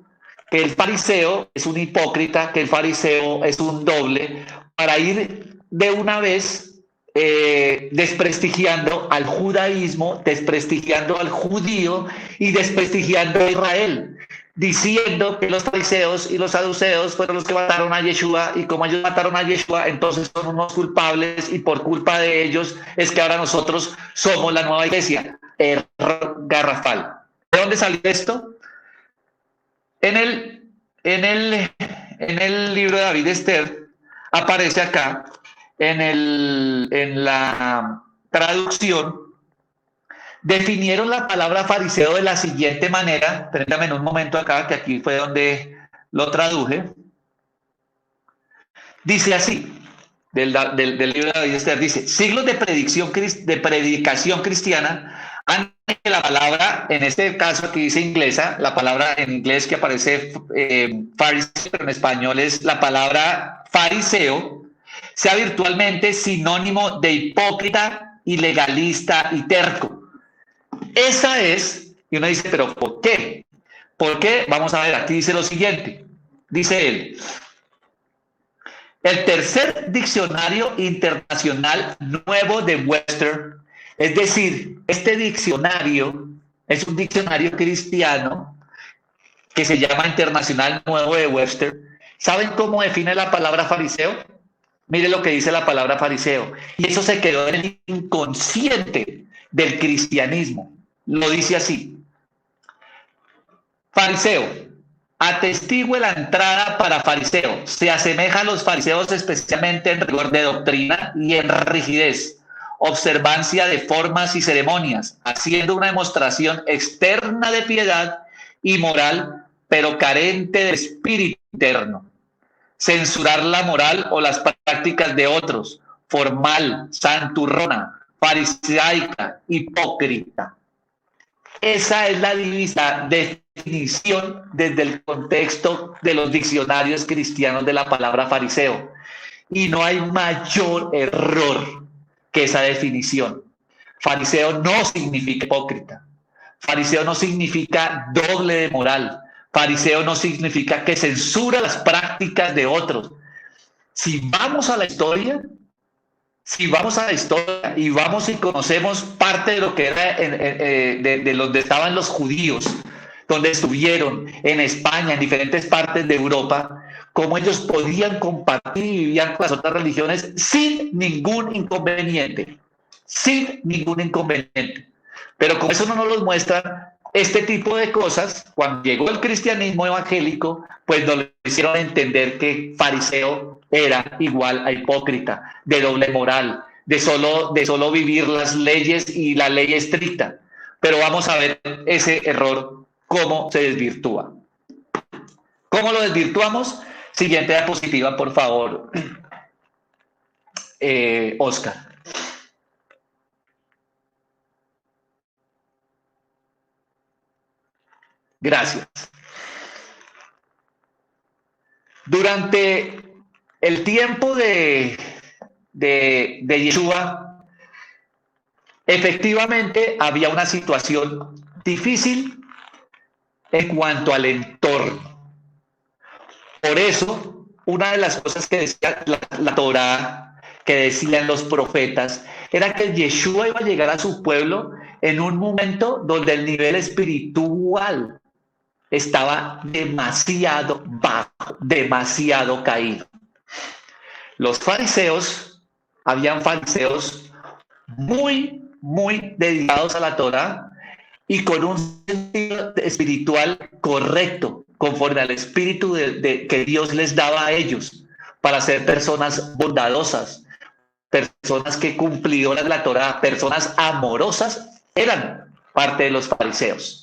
[SPEAKER 2] que el fariseo es un hipócrita, que el fariseo es un doble, para ir de una vez desprestigiando al judaísmo, desprestigiando al judío y desprestigiando a Israel, diciendo que los fariseos y los saduceos fueron los que mataron a Yeshua, y como ellos mataron a Yeshua, entonces son unos culpables, y por culpa de ellos es que ahora nosotros somos la nueva iglesia. Error garrafal. ¿De dónde salió esto? En el libro de David Stern aparece acá en la traducción, definieron la palabra fariseo de la siguiente manera. Permítame un momento acá, que aquí fue donde lo traduje. Dice así, del libro de David Stern, dice: siglos de predicación cristiana han hecho que la palabra, en este caso aquí dice inglesa, la palabra en inglés que aparece fariseo, pero en español es la palabra fariseo, sea virtualmente sinónimo de hipócrita, ilegalista y terco. Esa es, y uno dice, ¿pero por qué? ¿Por qué? Vamos a ver, aquí dice lo siguiente. Dice él: el tercer diccionario internacional nuevo de Webster, es decir, este diccionario es un diccionario cristiano que se llama Internacional Nuevo de Webster. ¿Saben cómo define la palabra fariseo? Mire lo que dice la palabra fariseo. Y eso se quedó en el inconsciente del cristianismo. Lo dice así: fariseo, atestigue la entrada para fariseo. Se asemeja a los fariseos especialmente en rigor de doctrina y en rigidez, observancia de formas y ceremonias, haciendo una demostración externa de piedad y moral, pero carente del espíritu interno. Censurar la moral o las prácticas de otros, formal, santurrona, farisaica, hipócrita. Esa es la definición desde el contexto de los diccionarios cristianos de la palabra fariseo. Y no hay mayor error que esa definición. Fariseo no significa hipócrita. Fariseo no significa doble de moral. Fariseo no significa que censura las prácticas de otros. Si vamos a la historia y vamos y conocemos parte de lo que era de donde estaban los judíos, donde estuvieron en España, en diferentes partes de Europa, cómo ellos podían compartir y vivían con las otras religiones sin ningún inconveniente. sin ningún inconveniente. Pero como eso no nos lo muestran, este tipo de cosas, cuando llegó el cristianismo evangélico, pues nos hicieron entender que fariseo era igual a hipócrita, de doble moral, de solo vivir las leyes y la ley estricta. Pero vamos a ver ese error, cómo se desvirtúa. ¿Cómo lo desvirtuamos? Siguiente diapositiva, por favor, Oscar. Gracias. Durante el tiempo de Yeshua, efectivamente había una situación difícil en cuanto al entorno. Por eso, una de las cosas que decía la Torá, que decían los profetas, era que Yeshua iba a llegar a su pueblo en un momento donde el nivel espiritual estaba demasiado bajo, demasiado caído. Los fariseos, habían fariseos muy dedicados a la Torá y con un sentido espiritual correcto, conforme al espíritu que Dios les daba a ellos, para ser personas bondadosas, personas que cumplidoras de la Torá, personas amorosas, eran parte de los fariseos.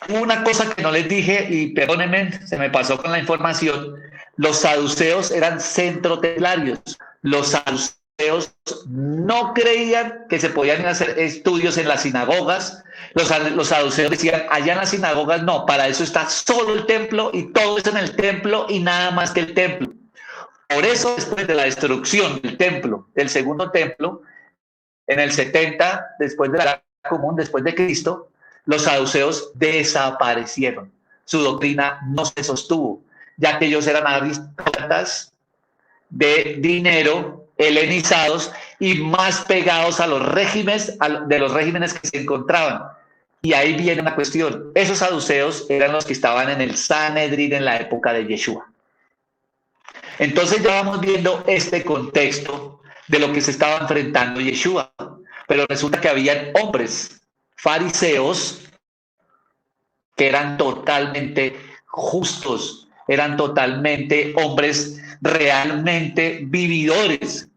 [SPEAKER 2] Una cosa que no les dije, y perdónenme, se me pasó con la información, los saduceos eran centrotemplarios. Los saduceos no creían que se podían hacer estudios en las sinagogas. Los saduceos decían, allá en las sinagogas no, para eso está solo el templo y todo es en el templo y nada más que el templo. Por eso, después de la destrucción del templo, del segundo templo, en el 70, después de la Era Común, después de Cristo, los saduceos desaparecieron. Su doctrina no se sostuvo, ya que ellos eran aristócratas de dinero, helenizados y más pegados a los regímenes, de los regímenes que se encontraban. Y ahí viene una cuestión. Esos saduceos eran los que estaban en el Sanedrín en la época de Yeshua. Entonces ya vamos viendo este contexto de lo que se estaba enfrentando Yeshua. Pero resulta que habían hombres fariseos que eran totalmente justos, eran totalmente hombres realmente vividores,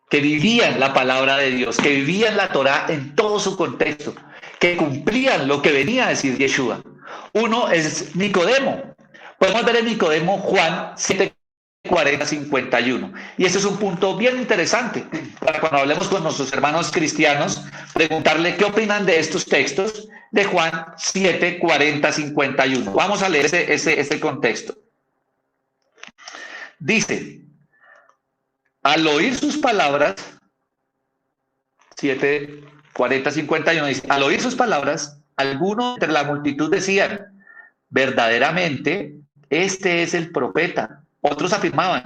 [SPEAKER 2] que vivían la palabra de Dios, que vivían la Torá en todo su contexto, que cumplían lo que venía a decir Yeshua. Uno es Nicodemo. Podemos ver en Nicodemo Juan 7:40-51. Y este es un punto bien interesante para cuando hablemos con nuestros hermanos cristianos, preguntarle qué opinan de estos textos de Juan 7:40-51. Vamos a leer ese contexto. Dice, al oír sus palabras, 7:40-51, dice, al oír sus palabras, algunos entre la multitud decían, verdaderamente, este es el profeta. Otros afirmaban,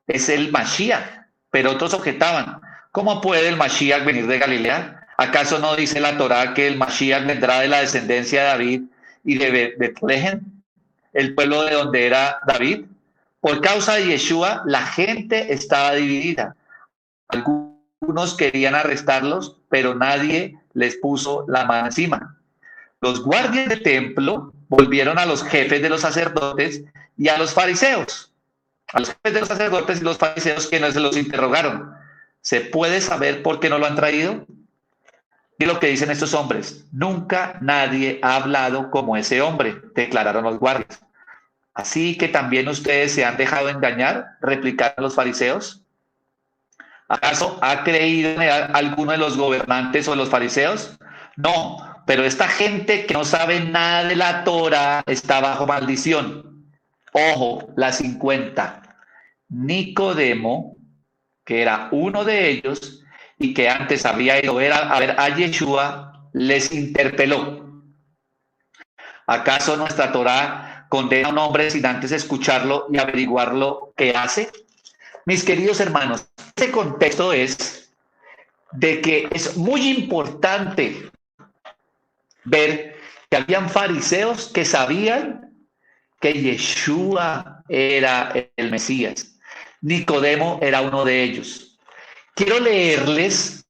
[SPEAKER 2] es el Mashiach, pero otros objetaban, ¿cómo puede el Mashiach venir de Galilea? ¿Acaso no dice la Torá que el Mashiach vendrá de la descendencia de David y de Betlehem, el pueblo de donde era David? Por causa de Yeshua, la gente estaba dividida. Algunos querían arrestarlos, pero nadie les puso la mano encima. Los guardias del templo volvieron a los jefes de los sacerdotes y a los fariseos. A los jefes de los sacerdotes y los fariseos, quienes se los interrogaron. ¿Se puede saber por qué no lo han traído? Y lo que dicen estos hombres, nunca nadie ha hablado como ese hombre, declararon los guardias. Así que también ustedes se han dejado engañar, replicaron los fariseos. ¿Acaso ha creído en alguno de los gobernantes o los fariseos? No, pero esta gente que no sabe nada de la Torá está bajo maldición. Ojo, la 50. Nicodemo, que era uno de ellos y que antes había ido a ver a Yeshua, les interpeló. ¿Acaso nuestra Torá condena a un hombre sin antes escucharlo y averiguar lo que hace? Mis queridos hermanos, este contexto es de que es muy importante ver que habían fariseos que sabían que Yeshua era el Mesías. Nicodemo era uno de ellos. quiero leerles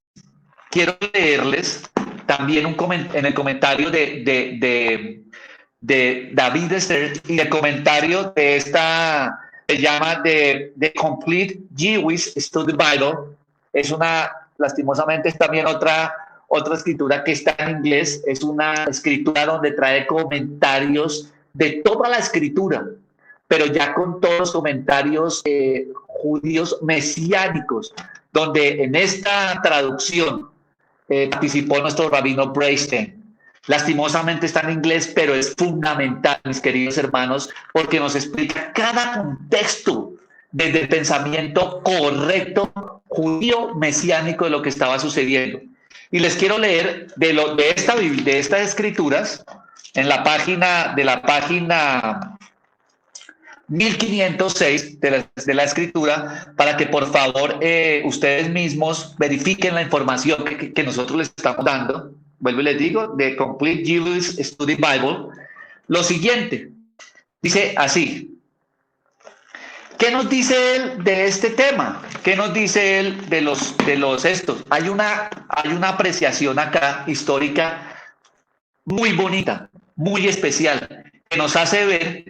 [SPEAKER 2] también en el comentario de David Stern y el comentario de esta, se llama The Complete Jewish Study Bible. Es lastimosamente es también otra escritura que está en inglés. Es una escritura donde trae comentarios de toda la escritura, pero ya con todos los comentarios judíos mesiánicos, donde en esta traducción participó nuestro rabino Breistein. Lastimosamente está en inglés, pero es fundamental, mis queridos hermanos, porque nos explica cada contexto desde el pensamiento correcto judío mesiánico de lo que estaba sucediendo. Y les quiero leer de estas escrituras en la página 1506 de la escritura, para que por favor ustedes mismos verifiquen la información que nosotros les estamos dando. Vuelvo y les digo, The Complete Jewish Study Bible. Lo siguiente, dice así: ¿qué nos dice él de este tema? ¿Qué nos dice él de los estos? Hay una apreciación acá histórica muy bonita, muy especial, que nos hace ver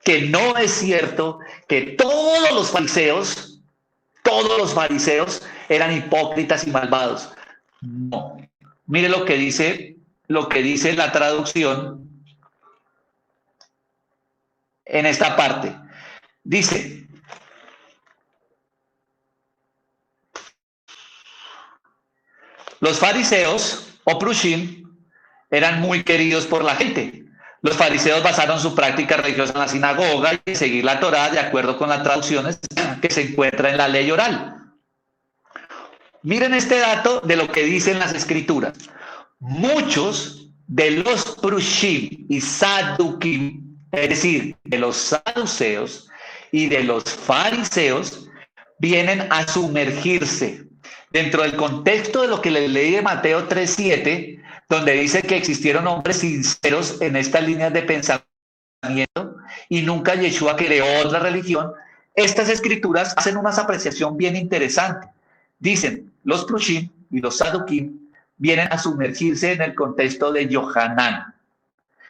[SPEAKER 2] que no es cierto que todos los fariseos eran hipócritas y malvados. No. Mire lo que dice la traducción en esta parte. Dice: los fariseos o prushim eran muy queridos por la gente. Los fariseos basaron su práctica religiosa en la sinagoga y en seguir la Torá de acuerdo con las traducciones que se encuentran en la ley oral. Miren este dato de lo que dicen las escrituras. Muchos de los prushim y sadukim, es decir, de los saduceos y de los fariseos, vienen a sumergirse dentro del contexto de lo que les leí de Mateo 3:7, donde dice que existieron hombres sinceros en estas líneas de pensamiento y nunca Yeshua creó otra religión. Estas escrituras hacen una apreciación bien interesante. Dicen, los prushim y los sadukim vienen a sumergirse en el contexto de Yohanan.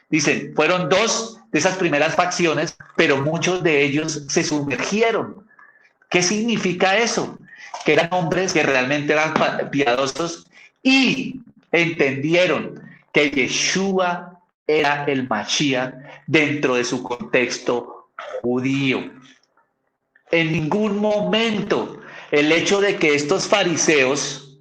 [SPEAKER 2] Dicen, fueron dos de esas primeras facciones, pero muchos de ellos se sumergieron. ¿Qué significa eso? Que eran hombres que realmente eran piadosos y entendieron que Yeshua era el Mashiach dentro de su contexto judío. En ningún momento el hecho de que estos fariseos,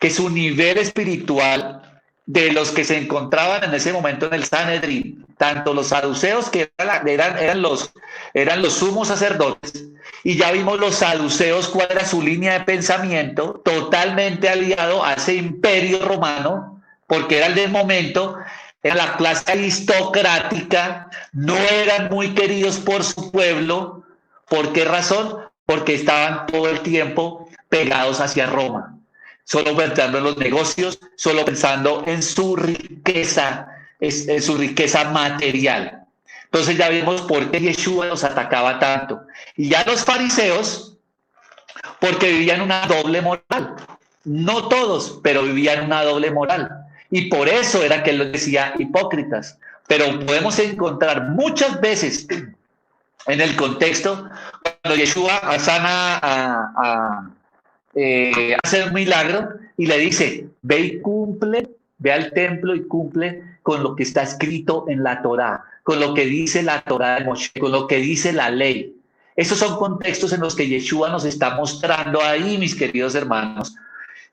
[SPEAKER 2] que su nivel espiritual de los que se encontraban en ese momento en el Sanedrín, tanto los saduceos, que eran los sumos sacerdotes, y ya vimos los saduceos cuál era su línea de pensamiento, totalmente aliado a ese imperio romano, porque era el del momento, era la clase aristocrática, no eran muy queridos por su pueblo. ¿Por qué razón? Porque estaban todo el tiempo pegados hacia Roma, solo pensando en los negocios, solo pensando en su riqueza, en su riqueza material. Entonces ya vimos por qué Yeshua los atacaba tanto. Y ya los fariseos, porque vivían una doble moral. No todos, pero vivían una doble moral. Y por eso era que él les decía hipócritas. Pero podemos encontrar muchas veces en el contexto, cuando Yeshua sana hace un milagro y le dice, ve y cumple, ve al templo y cumple con lo que está escrito en la Torá, con lo que dice la Torá de Moshe, con lo que dice la ley. Esos son contextos en los que Yeshua nos está mostrando ahí, mis queridos hermanos,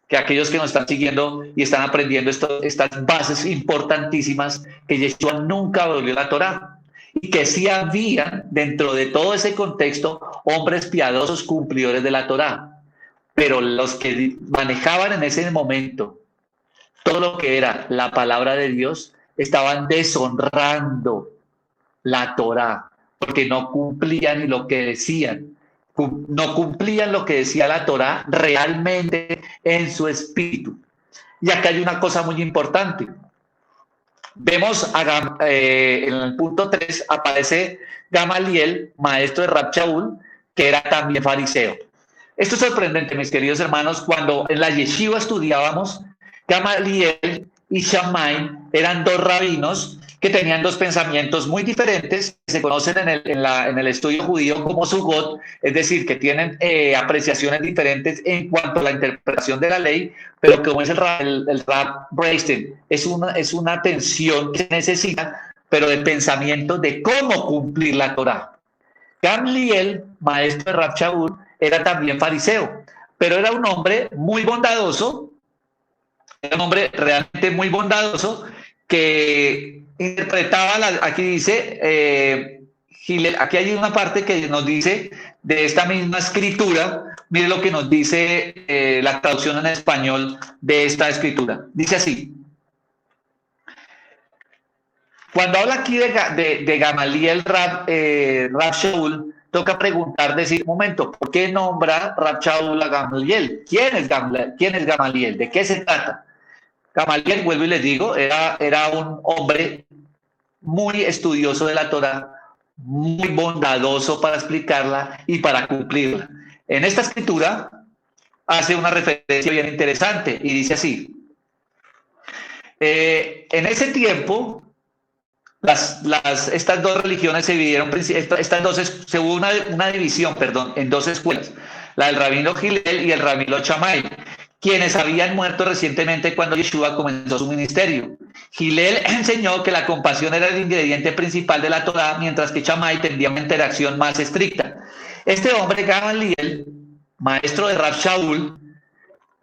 [SPEAKER 2] que aquellos que nos están siguiendo y están aprendiendo estas bases importantísimas, que Yeshua nunca volvió la Torá. Y que sí había dentro de todo ese contexto hombres piadosos cumplidores de la Torá, pero los que manejaban en ese momento todo lo que era la palabra de Dios estaban deshonrando la Torá, porque no cumplían lo que decían, no cumplían lo que decía la Torá realmente en su espíritu. Y acá hay una cosa muy importante. Vemos en el punto 3 aparece Gamaliel, maestro de Rab Shaul, que era también fariseo. Esto es sorprendente, mis queridos hermanos, cuando en la yeshiva estudiábamos, Gamaliel y Shammai eran dos rabinos que tenían dos pensamientos muy diferentes, que se conocen en el estudio judío como sugot, es decir, que tienen apreciaciones diferentes en cuanto a la interpretación de la ley, pero como es el Rab Breisten, es una tensión que se necesita, pero de pensamiento de cómo cumplir la Torá. Gamliel, maestro de Rab Shaul, era también fariseo, pero era un hombre muy bondadoso, era un hombre realmente muy bondadoso que interpretaba, aquí dice, aquí hay una parte que nos dice de esta misma escritura, mire lo que nos dice la traducción en español de esta escritura. Dice así: cuando habla aquí de Gamaliel Rab Shaul, toca preguntar, decir, un momento, ¿por qué nombra Rab Shaul a Gamaliel? ¿Quién es Gamaliel? ¿De qué se trata? Gamaliel, vuelvo y les digo, era un hombre muy estudioso de la Torá, muy bondadoso para explicarla y para cumplirla. En esta escritura hace una referencia bien interesante y dice así: en ese tiempo estas dos religiones se dividieron, hubo una división, en dos escuelas, la del rabino Hillel y el rabino Shammai, quienes habían muerto recientemente cuando Yeshua comenzó su ministerio. Hillel enseñó que la compasión era el ingrediente principal de la Torá, mientras que Shammai tendría una interacción más estricta. Este hombre, Gamaliel, maestro de Rab Shaul,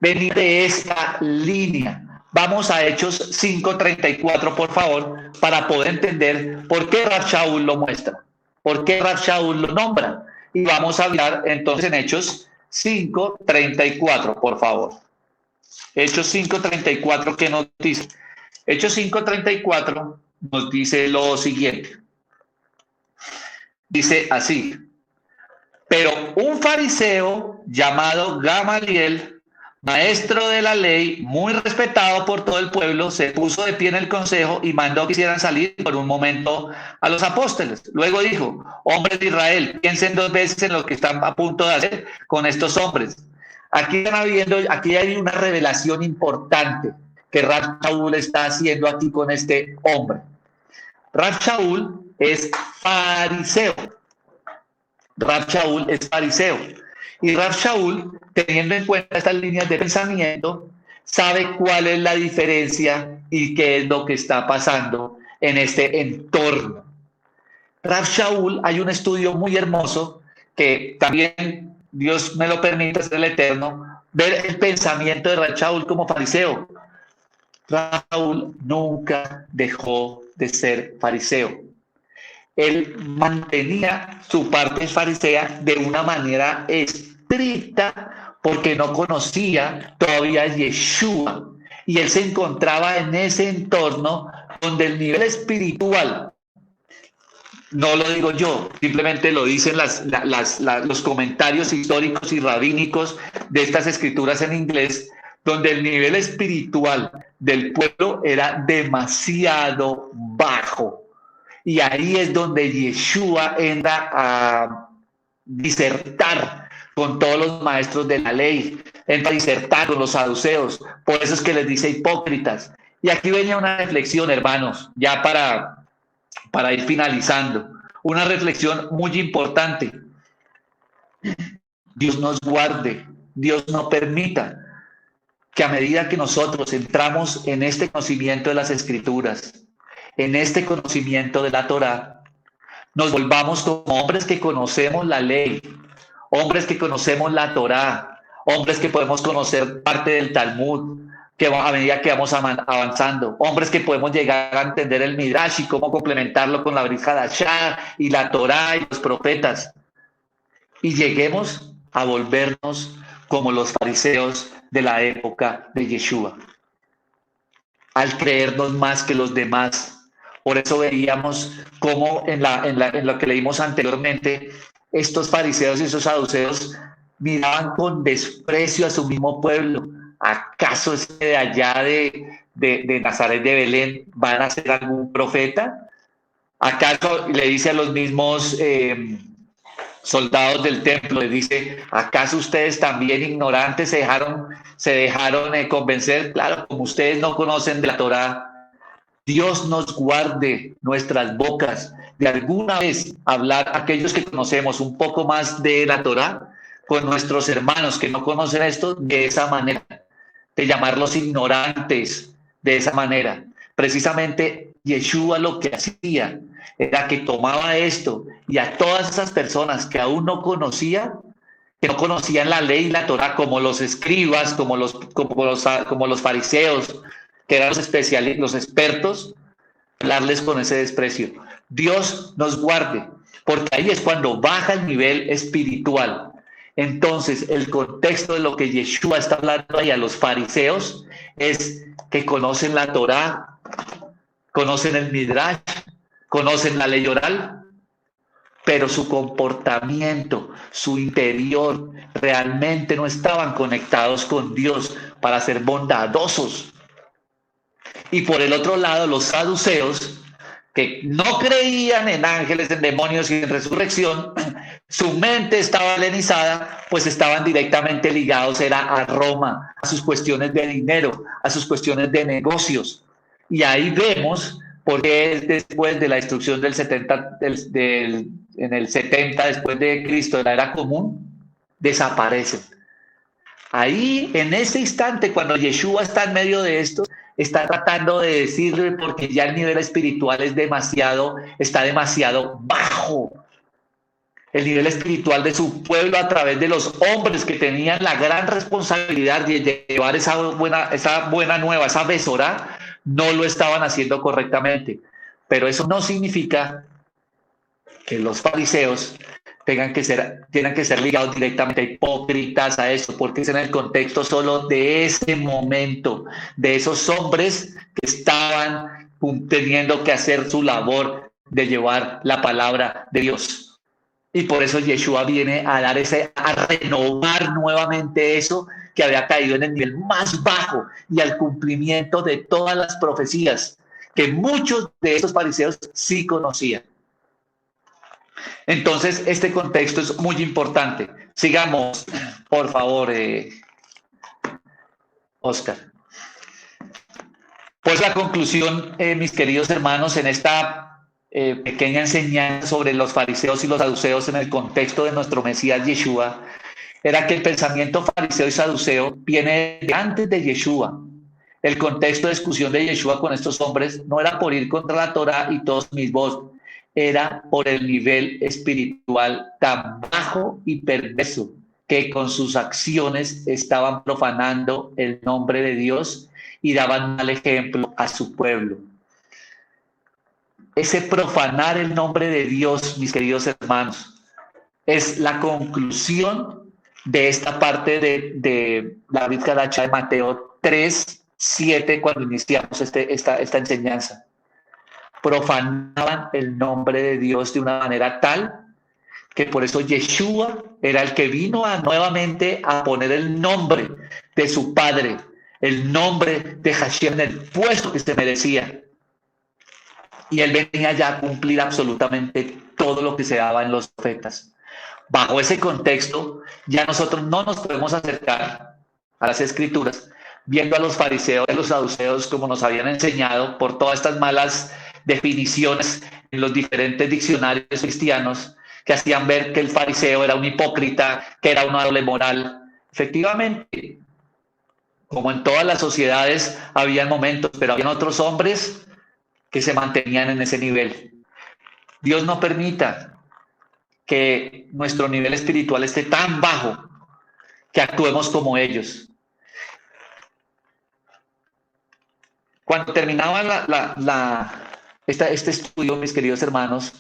[SPEAKER 2] venía de esta línea. Vamos a Hechos 5:34, por favor, para poder entender por qué Rab Shaul lo muestra, por qué Rab Shaul lo nombra. Y vamos a hablar entonces en Hechos 5:34, por favor. Hechos 5:34, ¿qué nos dice? Hechos 5:34 nos dice lo siguiente. Dice así: pero un fariseo llamado Gamaliel, maestro de la ley, muy respetado por todo el pueblo, se puso de pie en el consejo y mandó que hicieran salir por un momento a los apóstoles. Luego dijo: hombres de Israel, piensen dos veces en lo que están a punto de hacer con estos hombres. Aquí hay una revelación importante que Rab Shaul está haciendo aquí con este hombre. Rab Shaul es fariseo. Rab Shaul es fariseo. Y Rab Shaul, teniendo en cuenta estas líneas de pensamiento, sabe cuál es la diferencia y qué es lo que está pasando en este entorno. Rab Shaul, hay un estudio muy hermoso que también Dios me lo permite, es el Eterno, ver el pensamiento de Rab Shaul como fariseo. Rab Shaul nunca dejó de ser fariseo. Él mantenía su parte farisea de una manera estricta porque no conocía todavía a Yeshua. Y él se encontraba en ese entorno donde el nivel espiritual, no lo digo yo, simplemente lo dicen los comentarios históricos y rabínicos de estas escrituras en inglés, donde el nivel espiritual del pueblo era demasiado bajo. Y ahí es donde Yeshua entra a disertar con todos los maestros de la ley, entra a disertar con los saduceos, por eso es que les dice hipócritas. Y aquí venía una reflexión, hermanos, ya para ir finalizando, una reflexión muy importante. Dios nos guarde, Dios no permita que a medida que nosotros entramos en este conocimiento de las Escrituras, en este conocimiento de la Torá, nos volvamos como hombres que conocemos la ley, hombres que conocemos la Torá, hombres que podemos conocer parte del Talmud, que a medida que vamos avanzando, hombres que podemos llegar a entender el Midrash y cómo complementarlo con la Brit Hadashah y la Torá y los profetas, y lleguemos a volvernos como los fariseos de la época de Yeshua, al creernos más que los demás. Por eso veíamos cómo en lo que leímos anteriormente, estos fariseos y esos saduceos miraban con desprecio a su mismo pueblo. ¿Acaso ese de allá de Nazaret de Belén van a ser algún profeta? ¿Acaso le dice a los mismos soldados del templo, les dice: ¿acaso ustedes también ignorantes se dejaron convencer? Claro, como ustedes no conocen de la Torá. Dios nos guarde nuestras bocas de alguna vez hablar, aquellos que conocemos un poco más de la Torá, con nuestros hermanos que no conocen esto de esa manera, de llamarlos ignorantes de esa manera. Precisamente Yeshua lo que hacía era que tomaba esto y a todas esas personas que aún no conocían, que no conocían la ley y la Torá, como los escribas, como los fariseos, que eran los expertos, hablarles con ese desprecio. Dios nos guarde, porque ahí es cuando baja el nivel espiritual. Entonces, el contexto de lo que Yeshua está hablando ahí a los fariseos es que conocen la Torá, conocen el Midrash, conocen la ley oral, pero su comportamiento, su interior, realmente no estaban conectados con Dios para ser bondadosos. Y por el otro lado, los saduceos, que no creían en ángeles, en demonios y en resurrección, su mente estaba helenizada, pues estaban directamente ligados era a Roma, a sus cuestiones de dinero, a sus cuestiones de negocios. Y ahí vemos por qué después de la destrucción del 70, en el 70 después de Cristo, de la era común, desaparecen. Ahí, en ese instante, cuando Yeshua está en medio de esto, está tratando de decirle, porque ya el nivel espiritual está demasiado bajo. El nivel espiritual de su pueblo, a través de los hombres que tenían la gran responsabilidad de llevar esa buena nueva, esa besorá, no lo estaban haciendo correctamente. Pero eso no significa que los fariseos tengan que ser ligados directamente a hipócritas, a eso, porque es en el contexto solo de ese momento, de esos hombres que estaban teniendo que hacer su labor de llevar la palabra de Dios. Y por eso Yeshua viene a renovar nuevamente eso que había caído en el nivel más bajo y al cumplimiento de todas las profecías que muchos de estos fariseos sí conocían. Entonces, este contexto es muy importante. Sigamos, por favor, Oscar. Pues la conclusión, mis queridos hermanos, en esta pequeña enseñanza sobre los fariseos y los saduceos en el contexto de nuestro Mesías Yeshua, era que el pensamiento fariseo y saduceo viene de antes de Yeshua. El contexto de discusión de Yeshua con estos hombres no era por ir contra la Torá y todos mis voz, era por el nivel espiritual tan bajo y perverso que con sus acciones estaban profanando el nombre de Dios y daban mal ejemplo a su pueblo. Ese profanar el nombre de Dios, mis queridos hermanos, es la conclusión de esta parte de la Brit Kadacha de Mateo 3:7 cuando iniciamos esta enseñanza. Profanaban el nombre de Dios de una manera tal que por eso Yeshua era el que vino nuevamente a poner el nombre de su padre, el nombre de Hashem en el puesto que se merecía. Y él venía ya a cumplir absolutamente todo lo que se daba en los profetas. Bajo ese contexto, ya nosotros no nos podemos acercar a las escrituras viendo a los fariseos y a los saduceos como nos habían enseñado por todas estas malas definiciones en los diferentes diccionarios cristianos que hacían ver que el fariseo era un hipócrita, que era un doble moral. Efectivamente, como en todas las sociedades, había momentos, pero había otros hombres que se mantenían en ese nivel. Dios no permita que nuestro nivel espiritual esté tan bajo que actuemos como ellos. Cuando terminaba este estudio, mis queridos hermanos,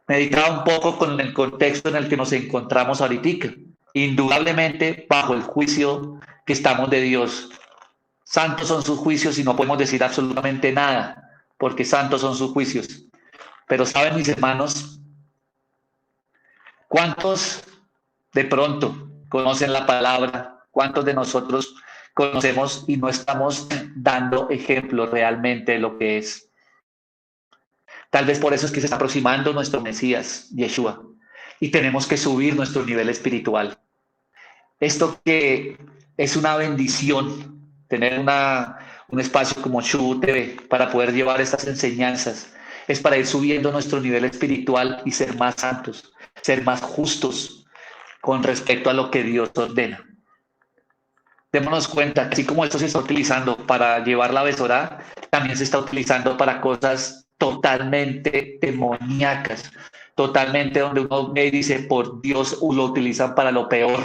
[SPEAKER 2] meditaba un poco con el contexto en el que nos encontramos ahorita. Indudablemente bajo el juicio que estamos de Dios. Santos son sus juicios y no podemos decir absolutamente nada, porque santos son sus juicios. Pero saben, mis hermanos, ¿cuántos de pronto conocen la palabra? ¿Cuántos de nosotros conocemos y no estamos dando ejemplo realmente de lo que es? Tal vez por eso es que se está aproximando nuestro Mesías, Yeshua. y tenemos que subir nuestro nivel espiritual. Esto que es una bendición, tener un espacio como Shubu TV para poder llevar estas enseñanzas, es para ir subiendo nuestro nivel espiritual y ser más santos, ser más justos con respecto a lo que Dios ordena. Démonos cuenta, así como esto se está utilizando para llevar la besorá, también se está utilizando para cosas totalmente demoníacas, totalmente donde uno ve y dice, por Dios, lo utilizan para lo peor.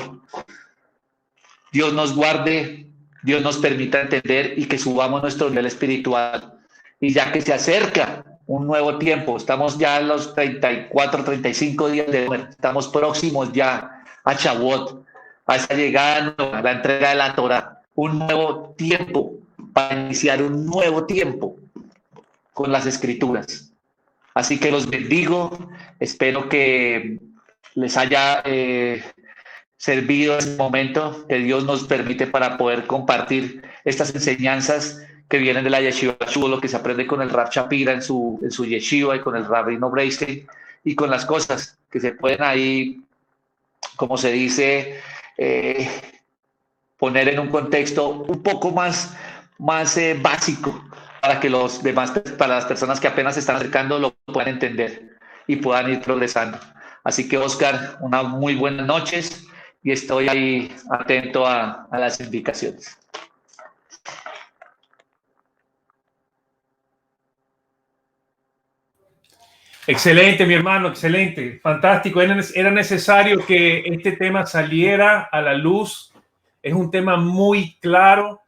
[SPEAKER 2] Dios nos guarde, Dios nos permita entender y que subamos nuestro nivel espiritual. Y ya que se acerca un nuevo tiempo, estamos ya en los 34, 35 días de muerte, estamos próximos ya a Shavuot, a esa llegada, a la entrega de la Torah, un nuevo tiempo, para iniciar un nuevo tiempo con las Escrituras. Así que los bendigo, espero que les haya servido este momento que Dios nos permite para poder compartir estas enseñanzas que vienen de la Yeshiva Shubu, lo que se aprende con el Rav Shapira en su Yeshiva y con el Rabino Breitstein, y con las cosas que se pueden ahí, como se dice, poner en un contexto un poco más básico para que los demás, para las personas que apenas se están acercando, lo puedan entender y puedan ir progresando. Así que, Oscar, unas muy buenas noches y estoy ahí atento a las indicaciones.
[SPEAKER 1] Excelente, mi hermano, excelente, fantástico. Era necesario que este tema saliera a la luz. Es un tema muy claro.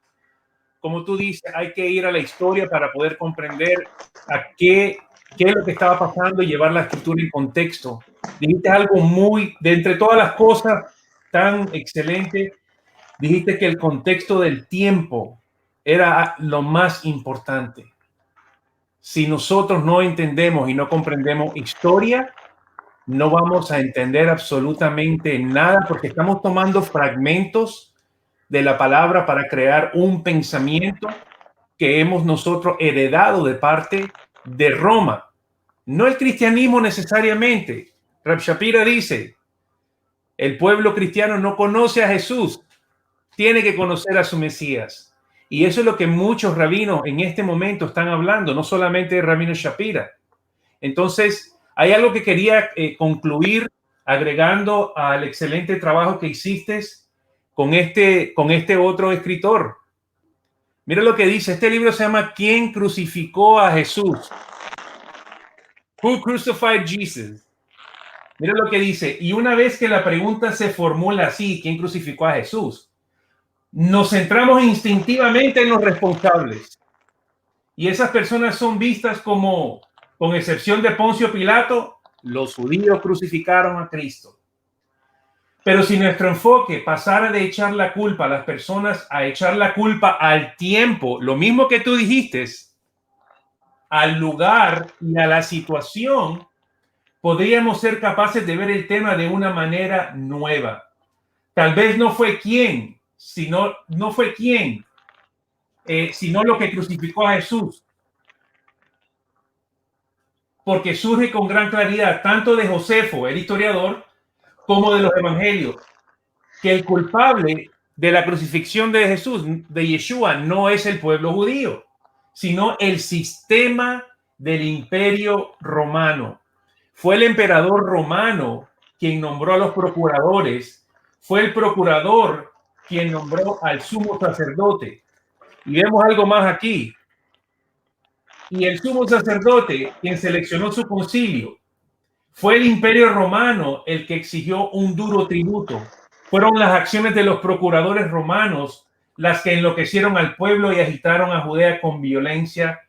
[SPEAKER 1] Como tú dices, hay que ir a la historia para poder comprender a qué es lo que estaba pasando y llevar la escritura en contexto. Dijiste algo de entre todas las cosas tan excelente, dijiste que el contexto del tiempo era lo más importante. Si nosotros no entendemos y no comprendemos historia, no vamos a entender absolutamente nada, porque estamos tomando fragmentos de la palabra para crear un pensamiento que hemos nosotros heredado de parte de Roma. No el cristianismo necesariamente. Rav Shapira dice, el pueblo cristiano no conoce a Jesús, tiene que conocer a su Mesías. Y eso es lo que muchos rabinos en este momento están hablando, no solamente el rabino Shapira. Entonces, hay algo que quería concluir agregando al excelente trabajo que hiciste con este otro escritor. Mira lo que dice. Este libro se llama ¿Quién crucificó a Jesús? Who crucified Jesus? Mira lo que dice. Y una vez que la pregunta se formula así, ¿quién crucificó a Jesús? Nos centramos instintivamente en los responsables. Y esas personas son vistas como, con excepción de Poncio Pilato, los judíos crucificaron a Cristo. Pero si nuestro enfoque pasara de echar la culpa a las personas a echar la culpa al tiempo, lo mismo que tú dijiste, al lugar y a la situación, podríamos ser capaces de ver el tema de una manera nueva. Tal vez no fue quién, sino lo que crucificó a Jesús. Porque surge con gran claridad, tanto de Josefo, el historiador, como de los evangelios, que el culpable de la crucifixión de Jesús, de Yeshua, no es el pueblo judío, sino el sistema del imperio romano. Fue el emperador romano quien nombró a los procuradores, fue el procurador quien nombró al sumo sacerdote. Y vemos algo más aquí. Y el sumo sacerdote, quien seleccionó su concilio, fue el imperio romano el que exigió un duro tributo. Fueron las acciones de los procuradores romanos las que enloquecieron al pueblo y agitaron a Judea con violencia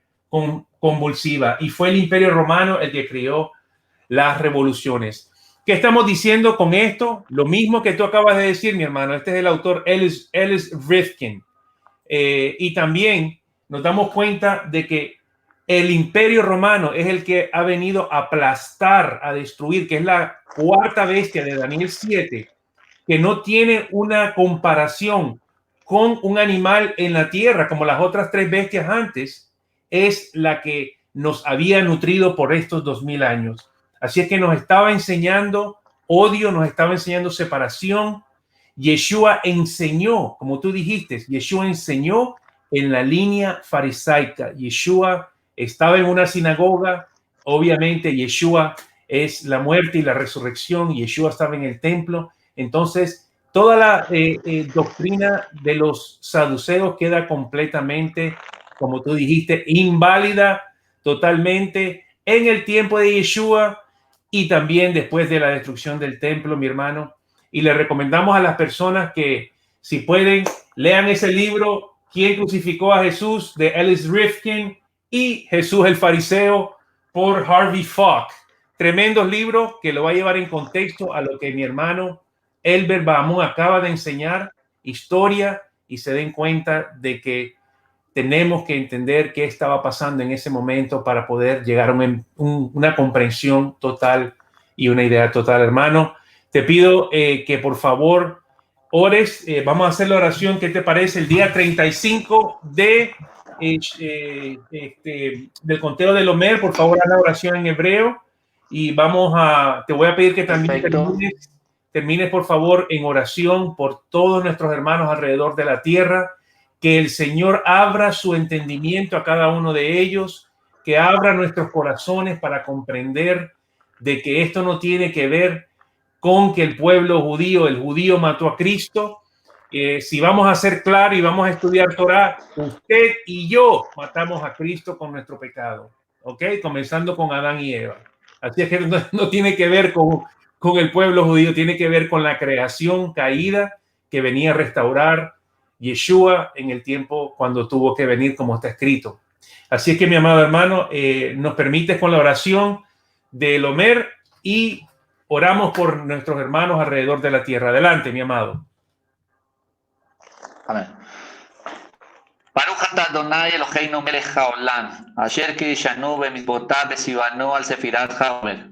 [SPEAKER 1] convulsiva. Y fue el imperio romano el que creó las revoluciones. ¿Qué estamos diciendo con esto? Lo mismo que tú acabas de decir, mi hermano. Este es el autor Ellis Rifkin. Y también nos damos cuenta de que el imperio romano es el que ha venido a aplastar, a destruir, que es la cuarta bestia de Daniel 7, que no tiene una comparación con un animal en la tierra como las otras tres bestias antes, es la que nos había nutrido por estos 2000 años. Así es que nos estaba enseñando odio, nos estaba enseñando separación. Yeshua enseñó, como tú dijiste, Yeshua enseñó en la línea farisaica. Yeshua estaba en una sinagoga, obviamente Yeshua es la muerte y la resurrección, Yeshua estaba en el templo, entonces toda la doctrina de los saduceos queda completamente, como tú dijiste, inválida totalmente en el tiempo de Yeshua y también después de la destrucción del templo, mi hermano. Y le recomendamos a las personas que, si pueden, lean ese libro, ¿Quién crucificó a Jesús?, de Ellis Rifkin, y Jesús el Fariseo, por Harvey Falk. Tremendos libros que lo va a llevar en contexto a lo que mi hermano Elber Bahamón acaba de enseñar, historia, y se den cuenta de que tenemos que entender qué estaba pasando en ese momento para poder llegar a una comprensión total y una idea total, hermano. Te pido que por favor ores. Vamos a hacer la oración. ¿Qué te parece? El día 35 del conteo del Omer. Por favor, haz la oración en hebreo. Y te voy a pedir que también termines, por favor, en oración por todos nuestros hermanos alrededor de la tierra. Que el Señor abra su entendimiento a cada uno de ellos, que abra nuestros corazones para comprender de que esto no tiene que ver con que el judío mató a Cristo. Si vamos a ser claros y vamos a estudiar Torah, usted y yo matamos a Cristo con nuestro pecado, ¿ok? Comenzando con Adán y Eva. Así es que no tiene que ver con el pueblo judío, tiene que ver con la creación caída que venía a restaurar Yeshua en el tiempo cuando tuvo que venir, como está escrito. Así es que, mi amado hermano, nos permites con la oración del Omer y oramos por nuestros hermanos alrededor de la tierra. Adelante, mi amado.
[SPEAKER 2] Amén. Baruch atah Adonai Eloheinu melech haolam, asher kiddushanu b'mitzvotav v'tzivanu al sefirat haomer.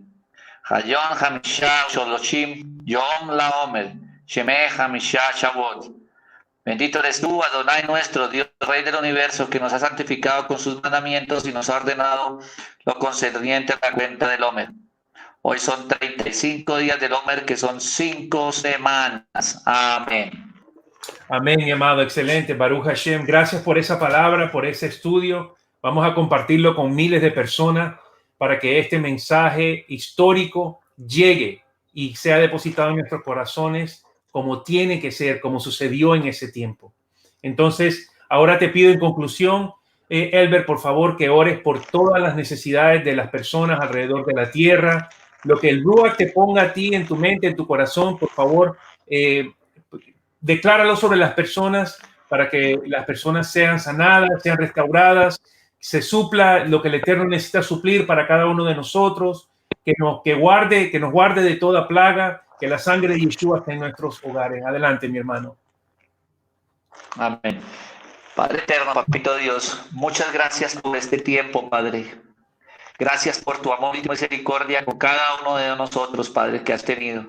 [SPEAKER 2] Hayom hamisha sholoshim yom laomer, shemeh hamisha shavot. Bendito eres tú, Adonai nuestro, Dios, Rey del universo, que nos ha santificado con sus mandamientos y nos ha ordenado lo concerniente a la cuenta del Omer. Hoy son 35 días del Omer, que son 5 semanas. Amén.
[SPEAKER 1] Amén, mi amado. Excelente. Baruch Hashem. Gracias por esa palabra, por ese estudio. Vamos a compartirlo con miles de personas para que este mensaje histórico llegue y sea depositado en nuestros corazones como tiene que ser, como sucedió en ese tiempo. Entonces, ahora te pido en conclusión, Elber, por favor, que ores por todas las necesidades de las personas alrededor de la tierra. Lo que el Ruach te ponga a ti en tu mente, en tu corazón, por favor, decláralo sobre las personas para que las personas sean sanadas, sean restauradas, se supla lo que el Eterno necesita suplir para cada uno de nosotros, que nos guarde de toda plaga, que la sangre de Yeshua esté en nuestros hogares. Adelante, mi hermano.
[SPEAKER 2] Amén. Padre eterno, papito Dios, muchas gracias por este tiempo, Padre. Gracias por tu amor y tu misericordia con cada uno de nosotros, Padre, que has tenido.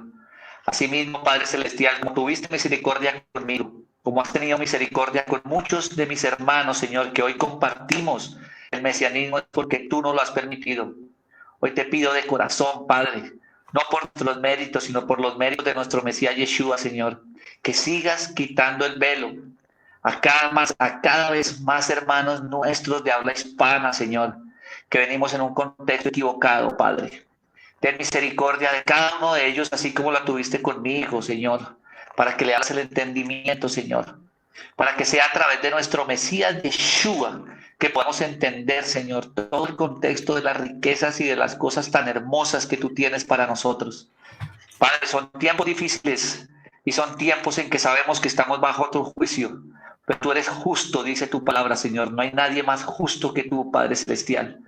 [SPEAKER 2] Asimismo, Padre Celestial, como tuviste misericordia conmigo, como has tenido misericordia con muchos de mis hermanos, Señor, que hoy compartimos el mesianismo, porque tú nos lo has permitido. Hoy te pido de corazón, Padre, no por nuestros méritos, sino por los méritos de nuestro Mesías Yeshua, Señor, que sigas quitando el velo a cada vez más hermanos nuestros de habla hispana, Señor, que venimos en un contexto equivocado, Padre. Ten misericordia de cada uno de ellos, así como la tuviste conmigo, Señor, para que le hagas el entendimiento, Señor, para que sea a través de nuestro Mesías Yeshua que podamos entender, Señor, todo el contexto de las riquezas y de las cosas tan hermosas que tú tienes para nosotros. Padre, son tiempos difíciles y son tiempos en que sabemos que estamos bajo tu juicio, pero tú eres justo, dice tu palabra, Señor. No hay nadie más justo que tú, Padre Celestial.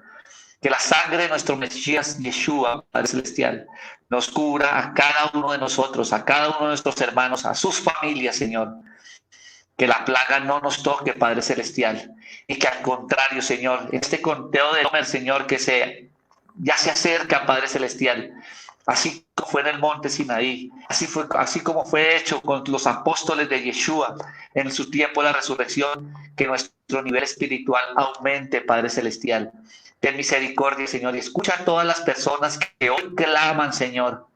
[SPEAKER 2] Que la sangre de nuestro Mesías Yeshua, Padre Celestial, nos cubra a cada uno de nosotros, a cada uno de nuestros hermanos, a sus familias, Señor. Que la plaga no nos toque, Padre Celestial. Y que al contrario, Señor, este conteo de Omer, Señor, que ya se acerca, Padre Celestial. Así como fue en el monte Sinaí, así como fue hecho con los apóstoles de Yeshua en su tiempo de la resurrección, que nuestro nivel espiritual aumente, Padre Celestial. Ten misericordia, Señor, y escucha a todas las personas que hoy claman, Señor,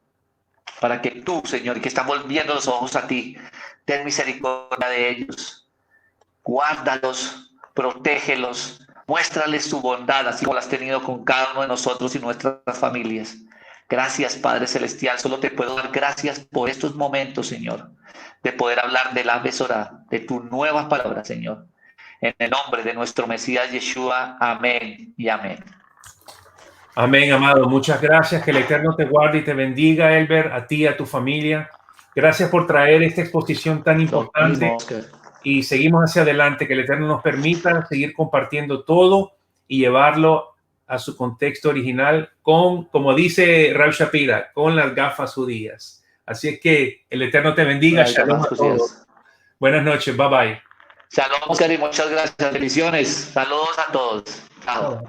[SPEAKER 2] para que tú, Señor, y que están volviendo los ojos a ti, ten misericordia de ellos. Guárdalos, protégelos, muéstrales tu bondad, así como la has tenido con cada uno de nosotros y nuestras familias. Gracias, Padre Celestial. Solo te puedo dar gracias por estos momentos, Señor, de poder hablar de la Besorá, de tu nueva palabra, Señor. En el nombre de nuestro Mesías Yeshua. Amén y amén.
[SPEAKER 1] Amén, amado. Muchas gracias. Que el Eterno te guarde y te bendiga, Elber, a ti y a tu familia. Gracias por traer esta exposición tan importante. Y seguimos hacia adelante. Que el Eterno nos permita seguir compartiendo todo y llevarlo a su contexto original con, como dice Rav Shapira, con las gafas judías. Así es que el Eterno te bendiga. Shalom a todos. Buenas noches. Bye bye.
[SPEAKER 2] Shalom, Oscar, y muchas gracias. Bendiciones. Saludos a todos. Chao.